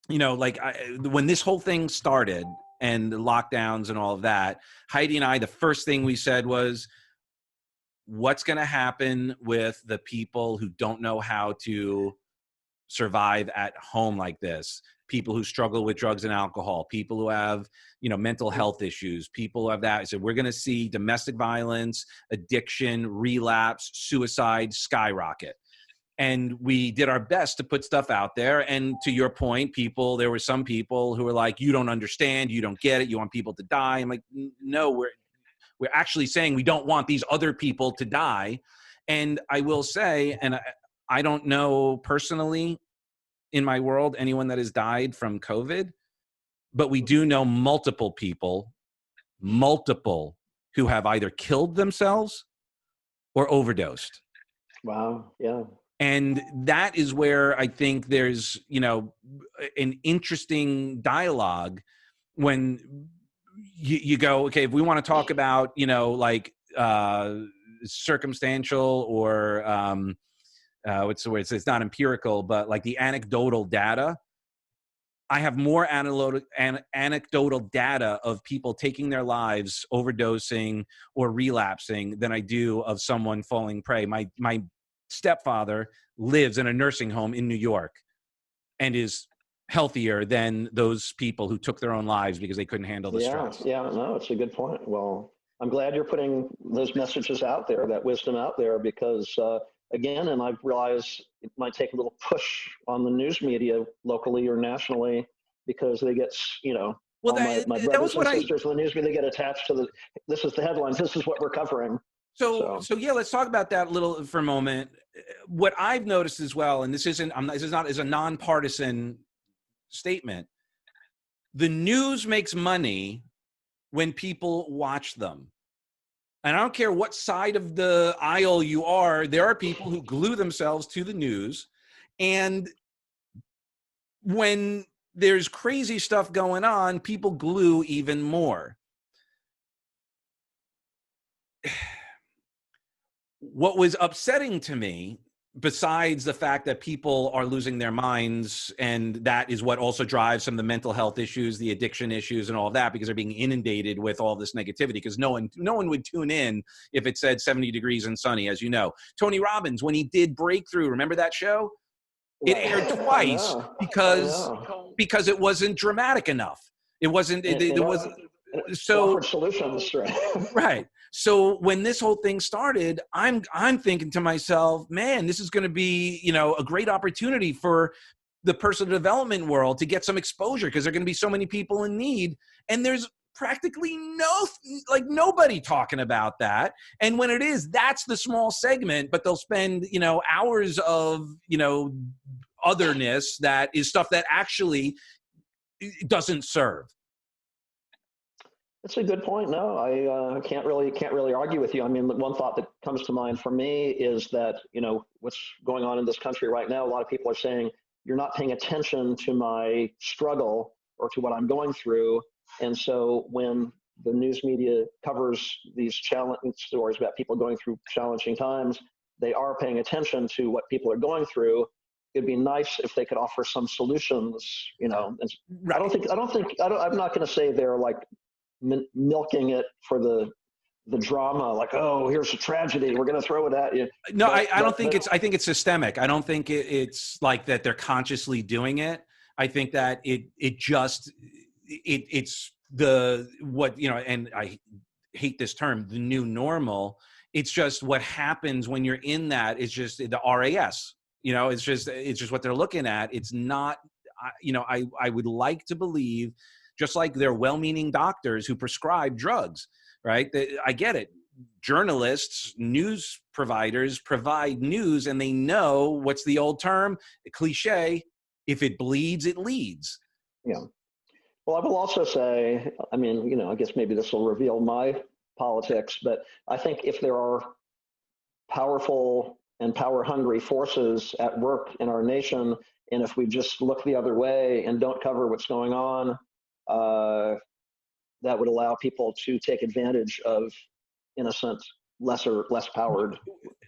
you know, like when this whole thing started and the lockdowns and all of that, Heidi and I, the first thing we said was, what's going to happen with the people who don't know how to survive at home like this? People who struggle with drugs and alcohol, people who have, you know, mental health issues, people who have that. I said, we're going to see domestic violence, addiction, relapse, suicide skyrocket. And we did our best to put stuff out there. And to your point, there were some people who were like, you don't understand, you don't get it, you want people to die. I'm like, no, we're actually saying we don't want these other people to die. And I will say, and I don't know personally in my world anyone that has died from COVID, but we do know multiple people, who have either killed themselves or overdosed. Wow. Yeah. And that is where I think there's, you know, an interesting dialogue when you go, okay, if we want to talk about, you know, like circumstantial or what's the word? It's not empirical, but like the anecdotal data. I have more anecdotal data of people taking their lives, overdosing or relapsing than I do of someone falling prey. My stepfather lives in a nursing home in New York and is healthier than those people who took their own lives because they couldn't handle the stress. Yeah, no, it's a good point. Well, I'm glad you're putting those messages out there, that wisdom out there, because again, and I've realized it might take a little push on the news media locally or nationally, because they get, Well, all my that was brothers and what sisters in the news media get attached to this is the headlines, this is what we're covering. So yeah, let's talk about that a little for a moment. What I've noticed as well, and this is a nonpartisan statement. The news makes money when people watch them. And I don't care what side of the aisle you are, there are people who glue themselves to the news. And when there's crazy stuff going on, people glue even more. What was upsetting to me, besides the fact that people are losing their minds, and that is what also drives some of the mental health issues, the addiction issues and all of that, because they're being inundated with all this negativity, because no one would tune in if it said 70 degrees and sunny, as you know. Tony Robbins, when he did Breakthrough, remember that show? It aired twice because it wasn't dramatic enough. It wasn't, there wasn't. So offered solutions, right? Right. So when this whole thing started, I'm thinking to myself, man, this is going to be, a great opportunity for the personal development world to get some exposure, because there are going to be so many people in need, and there's practically nobody talking about that. And when it is, that's the small segment, but they'll spend, hours of, otherness that is stuff that actually doesn't serve. That's a good point. No, I can't really argue with you. I mean, one thought that comes to mind for me is that, what's going on in this country right now, a lot of people are saying, you're not paying attention to my struggle or to what I'm going through. And so when the news media covers these challenging stories about people going through challenging times, they are paying attention to what people are going through. It'd be nice if they could offer some solutions, Right. I'm not going to say they're like milking it for the drama, like, oh, here's a tragedy, we're going to throw it at you. No, I think it's systemic. I don't think it's like that they're consciously doing it. I think that it's and I hate this term, the new normal. It's just what happens when you're in that. It's just the RAS, it's just what they're looking at. It's not, I would like to believe, just like they're well-meaning doctors who prescribe drugs, right? I get it. Journalists, news providers provide news, and they know, what's the old term? The cliche, if it bleeds, it leads. Yeah. Well, I will also say, I mean, I guess maybe this will reveal my politics, but I think if there are powerful and power-hungry forces at work in our nation, and if we just look the other way and don't cover what's going on, that would allow people to take advantage of innocent, less powered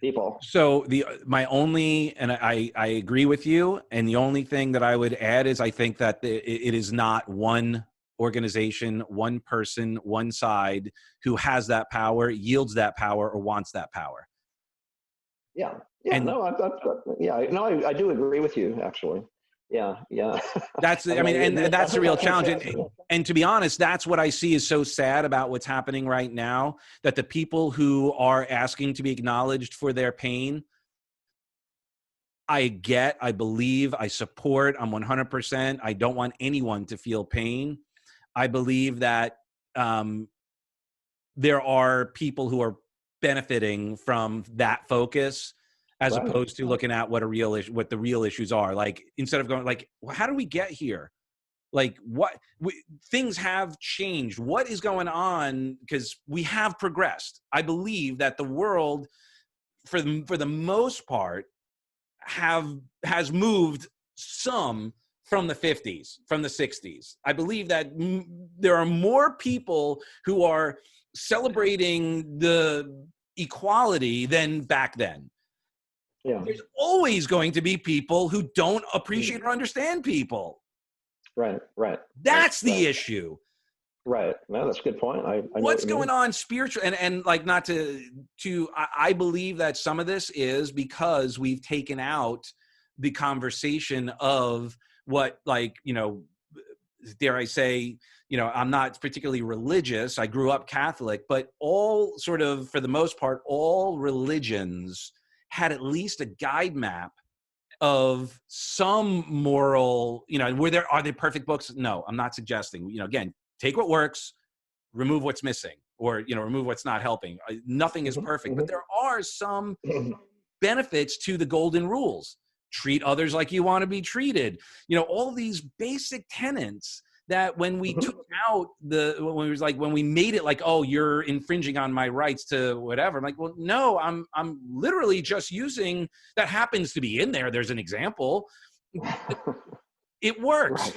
people. So I agree with you. And the only thing that I would add is I think that it is not one organization, one person, one side who has that power, yields that power, or wants that power. Yeah. Yeah. And, I do agree with you, actually. Yeah. That's that's the real challenge. And to be honest, that's what I see is so sad about what's happening right now, that the people who are asking to be acknowledged for their pain, I believe, I support, I'm 100%. I don't want anyone to feel pain. I believe that there are people who are benefiting from that focus, as opposed to looking at what the real issues are. Like, instead of going like, well, how do we get here? Like, things have changed. What is going on? Because we have progressed. I believe that the world, for the most part, has moved some from the 50s, from the 60s. I believe that there are more people who are celebrating the equality than back then. Yeah. There's always going to be people who don't appreciate or understand people. Right. That's the issue. Right. No, that's a good point. I know What's what you going mean. on spiritual and like not I believe that some of this is because we've taken out the conversation of what, like, dare I say, I'm not particularly religious. I grew up Catholic, but all sort of, for the most part, all religions had at least a guide map of some moral, are they perfect books? No, I'm not suggesting, again, take what works, remove what's missing, or remove what's not helping. Nothing is perfect, but there are some benefits to the golden rules. Treat others like you want to be treated. All these basic tenets that when we took out when we made it like, oh, you're infringing on my rights to whatever. I'm like, well, no, I'm literally just using that happens to be in there. There's an example. It works.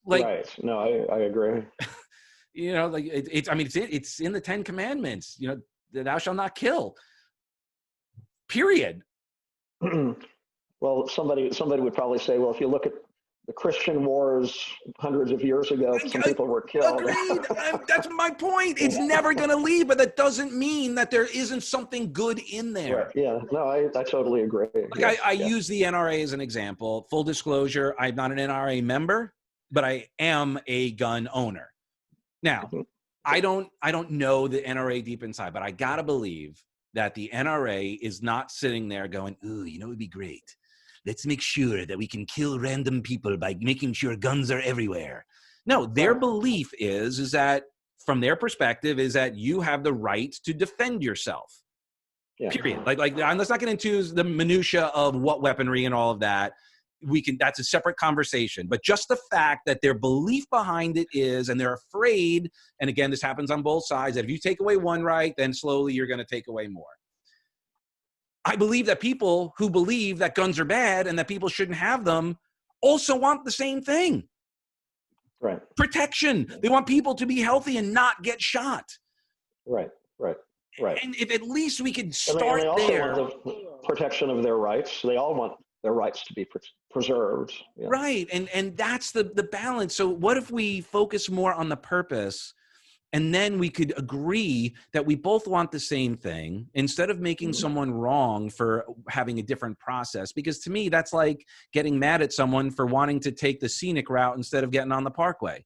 Right. No, I agree. Like it's in the 10 Commandments, thou shalt not kill, period. Well, somebody would probably say, well, if you look at the Christian wars hundreds of years ago, some people were killed. Agreed. That's my point. It's never going to leave, but that doesn't mean that there isn't something good in there. Right. Yeah. No, I totally agree. Like I use the NRA as an example. Full disclosure, I'm not an NRA member, but I am a gun owner. Now, I don't know the NRA deep inside, but I gotta believe that the NRA is not sitting there going, ooh, it'd be great. Let's make sure that we can kill random people by making sure guns are everywhere. No, their belief is that, from their perspective, is that you have the right to defend yourself. Yeah. Period. Like let's not get into the minutia of what weaponry and all of that. That's a separate conversation, but just the fact that their belief behind it is, and they're afraid, and again, this happens on both sides, that if you take away one right, then slowly you're going to take away more. I believe that people who believe that guns are bad and that people shouldn't have them also want the same thing. Right. Protection. They want people to be healthy and not get shot. Right. And if at least we could start and they also there. want the protection of their rights. They all want their rights to be preserved. Yeah. Right. And that's the balance. So what if we focus more on the purpose, and then we could agree that we both want the same thing instead of making someone wrong for having a different process? Because to me, that's like getting mad at someone for wanting to take the scenic route instead of getting on the parkway.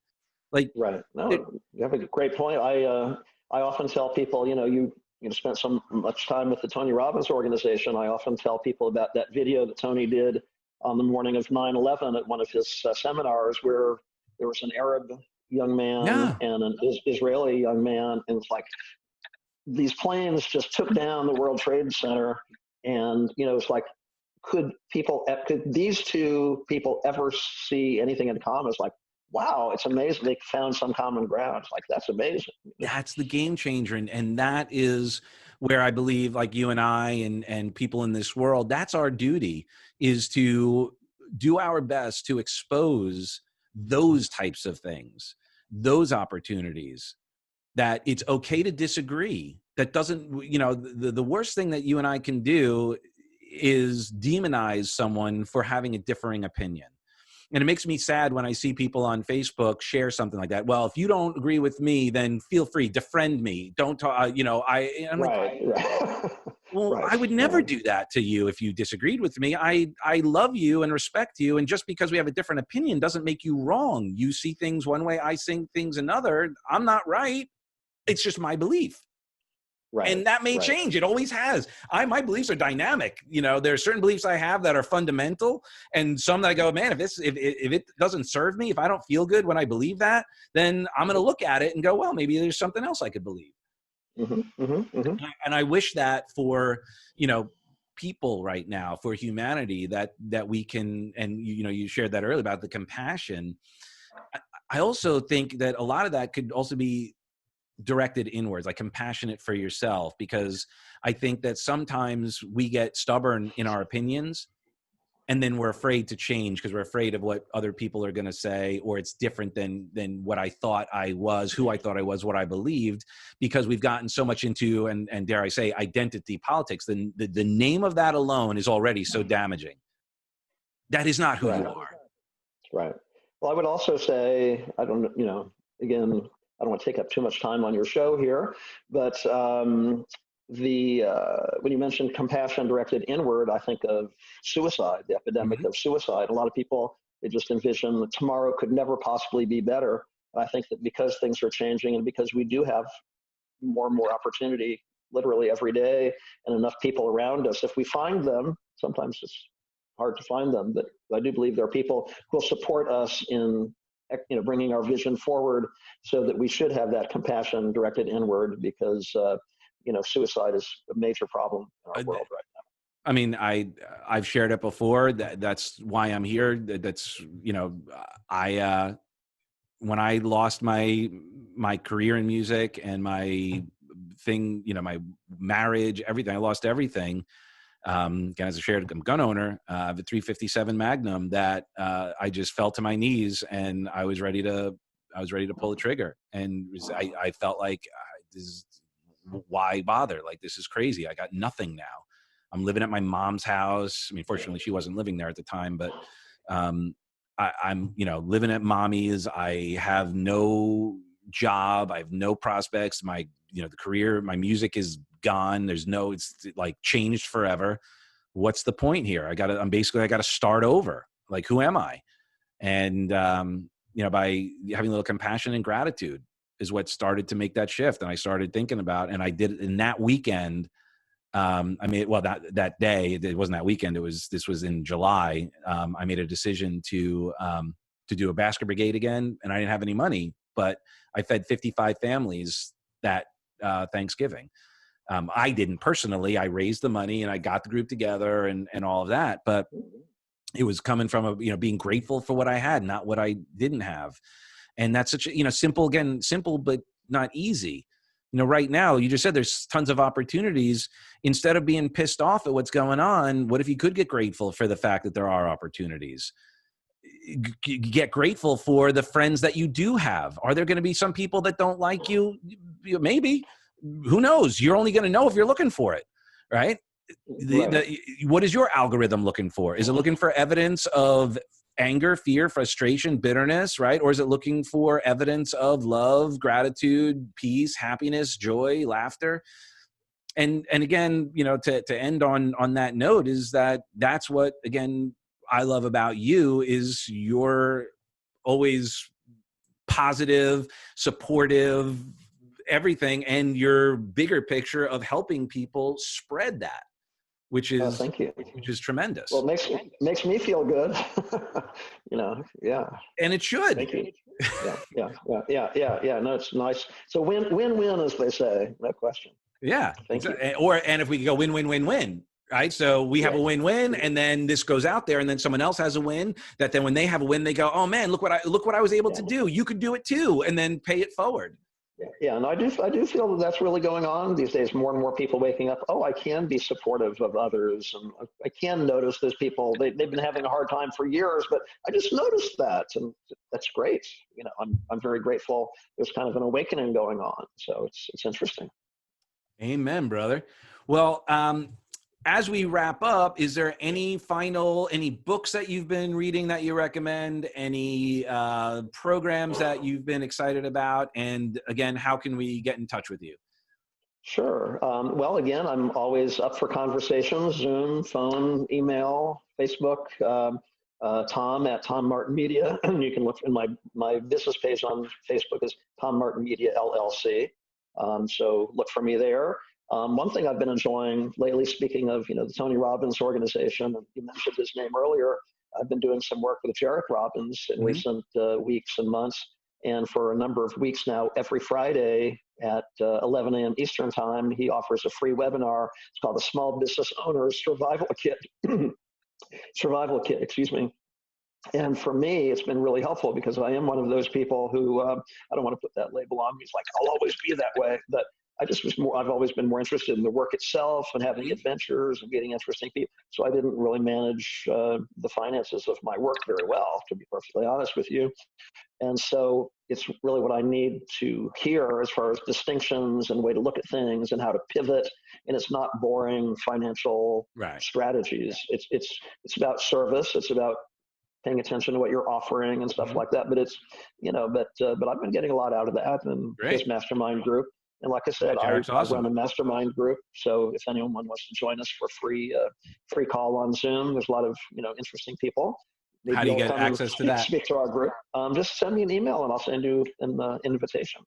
Like, right. No, you have a great point. I often tell people, you spent so much time with the Tony Robbins organization. I often tell people about that video that Tony did on the morning of 9/11 at one of his seminars, where there was an Arab young man and an Israeli young man, and it's like these planes just took down the World Trade Center, and it's like, could these two people ever see anything in common? It's like, wow, it's amazing they found some common ground. It's like, that's amazing. That's the game changer. And that is where I believe, like you and I and people in this world, that's our duty, is to do our best to expose those types of things, those opportunities, that it's okay to disagree. That doesn't, the worst thing that you and I can do is demonize someone for having a differing opinion. And it makes me sad when I see people on Facebook share something like that. Well, if you don't agree with me, then feel free, defriend me. Don't talk, I'm right. Like, well, I would never do that to you if you disagreed with me. I love you and respect you. And just because we have a different opinion doesn't make you wrong. You see things one way, I see things another. I'm not right. It's just my belief. Right. And that may change. It always has. My beliefs are dynamic. There are certain beliefs I have that are fundamental, and some that I go, man, if it doesn't serve me, if I don't feel good when I believe that, then I'm going to look at it and go, well, maybe there's something else I could believe. And I wish that for, people right now, for humanity, that we can, and you shared that earlier about the compassion. I also think that a lot of that could also be directed inwards, like compassionate for yourself, because I think that sometimes we get stubborn in our opinions, and then we're afraid to change because we're afraid of what other people are going to say, or it's different than what I thought I was, who I thought I was, what I believed, because we've gotten so much into, and dare I say, identity politics. Then the name of that alone is already so damaging. That is not who you are. Right. Well, I would also say, I don't, again, I don't want to take up too much time on your show here, but when you mentioned compassion directed inward, I think of suicide, the epidemic of suicide. A lot of people, they just envision that tomorrow could never possibly be better. I think that because things are changing and because we do have more and more opportunity literally every day and enough people around us, if we find them, sometimes it's hard to find them, but I do believe there are people who will support us in bringing our vision forward, so that we should have that compassion directed inward, because suicide is a major problem in our world right now. I mean, I've shared it before. That's why I'm here. That's when I lost my career in music and my thing, my marriage, everything. I lost everything. As a shared gun owner, I have a 357 Magnum that I just fell to my knees, and I was ready to pull the trigger. And I felt like, why bother? Like, this is crazy. I got nothing now. I'm living at my mom's house. I mean, fortunately, she wasn't living there at the time, but I'm living at mommy's. I have no job. I have no prospects. The career, my music is gone. It's like changed forever. What's the point here? I got to start over. Like, who am I? And, by having a little compassion and gratitude is what started to make that shift. And I started thinking about, and I did it in that weekend. That day, it wasn't that weekend. This was in July. I made a decision to do a basket brigade again, and I didn't have any money, but I fed 55 families that Thanksgiving. I didn't personally. I raised the money and I got the group together and all of that, but it was coming from being grateful for what I had, not what I didn't have. And that's such a, simple, but not easy. Right now, you just said there's tons of opportunities. Instead of being pissed off at what's going on, what if you could get grateful for the fact that there are opportunities? Get grateful for the friends that you do have. Are there going to be some people that don't like you? Maybe. Who knows? You're only going to know if you're looking for it, right? What is your algorithm looking for? Is it looking for evidence of anger, fear, frustration, bitterness, right? Or is it looking for evidence of love, gratitude, peace, happiness, joy, laughter? And again, to end on that note, is that's what, again, I love about you, is you're always positive, supportive, everything, and your bigger picture of helping people spread that, which is thank you, which is tremendous. Well, it makes me feel good. Yeah. And it should. Thank you. Yeah. No, it's nice. So win, as they say, no question. Yeah. Thank you. And if we could go win, right? So we have a win-win, and then this goes out there, and then someone else has a win, that then when they have a win, they go, oh man, look what I was able to do. You could do it too. And then pay it forward. Yeah, and I do feel that that's really going on these days. More and more people waking up. Oh, I can be supportive of others, and I can notice those people. They've been having a hard time for years, but I just noticed that, and that's great. I'm very grateful. There's kind of an awakening going on, so it's interesting. Amen, brother. Well, as we wrap up, is there any books that you've been reading that you recommend? Any programs that you've been excited about? And again, how can we get in touch with you? Sure. Well, again, I'm always up for conversations: Zoom, phone, email, Facebook. Tom at Tom Martin Media. You can look in my business page on Facebook is Tom Martin Media LLC. So look for me there. One thing I've been enjoying lately, speaking of, the Tony Robbins organization, and you mentioned his name earlier, I've been doing some work with Jared Robbins in recent weeks and months. And for a number of weeks now, every Friday at 11 a.m. Eastern Time, he offers a free webinar. It's called the Small Business Owners Survival Kit. Excuse me. And for me, it's been really helpful, because I am one of those people who, I don't want to put that label on me. It's like, I'll always be that way. But I've always been more interested in the work itself and having adventures and getting interesting people. So I didn't really manage the finances of my work very well, to be perfectly honest with you. And so it's really what I need to hear as far as distinctions and way to look at things and how to pivot. And it's not boring financial strategies. It's about service. It's about paying attention to what you're offering and stuff like that. But it's, but I've been getting a lot out of that and his mastermind group. And like I said, I run a mastermind group. So if anyone wants to join us for free call on Zoom, there's a lot of, interesting people. Maybe how do you get access to that? Speak to our group. Just send me an email and I'll send you an invitation.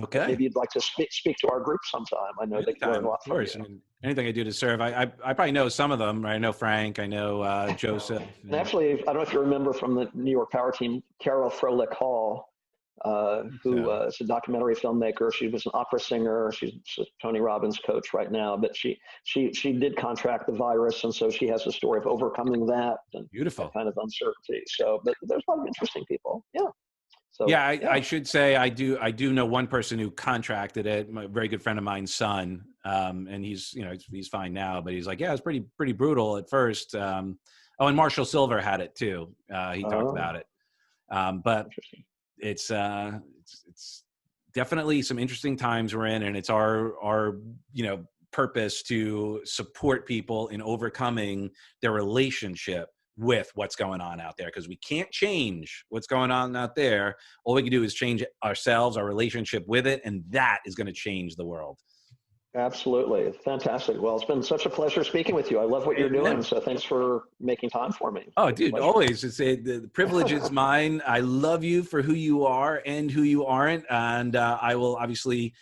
Okay. Maybe you'd like to speak to our group sometime. I know they can learn a lot from you. I mean, anything I do to serve. I probably know some of them. Right? I know Frank. I know Joseph. And actually, I don't know if you remember from the New York Power team, Carol Froelich Hall, who is a documentary filmmaker. She was an opera singer. She's a Tony Robbins coach right now. But she did contract the virus, and so she has a story of overcoming that and beautiful kind of uncertainty. So, but there's a lot of interesting people. Yeah. So, I should say I do know one person who contracted it. A very good friend of mine's son, and he's fine now, but he's like, yeah, it's pretty brutal at first. And Marshall Silver had it too. He talked about it, but it's definitely some interesting times we're in, and it's our purpose to support people in overcoming their relationship with what's going on out there, because we can't change what's going on out there. All we can do is change ourselves, our relationship with it, and that is going to change the world. Absolutely. Fantastic. Well, it's been such a pleasure speaking with you. I love what you're doing, so thanks for making time for me. Oh, dude, always. The privilege is mine. I love you for who you are and who you aren't, and I will obviously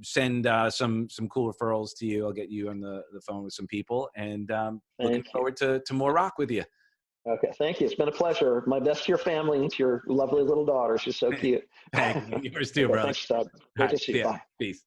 send some cool referrals to you. I'll get you on the phone with some people, and looking forward to more rock with you. Okay, thank you. It's been a pleasure. My best to your family and to your lovely little daughter. She's so cute. Thank you. Yours too, brother. Thanks, Doug. Great to see you. Bye. Peace.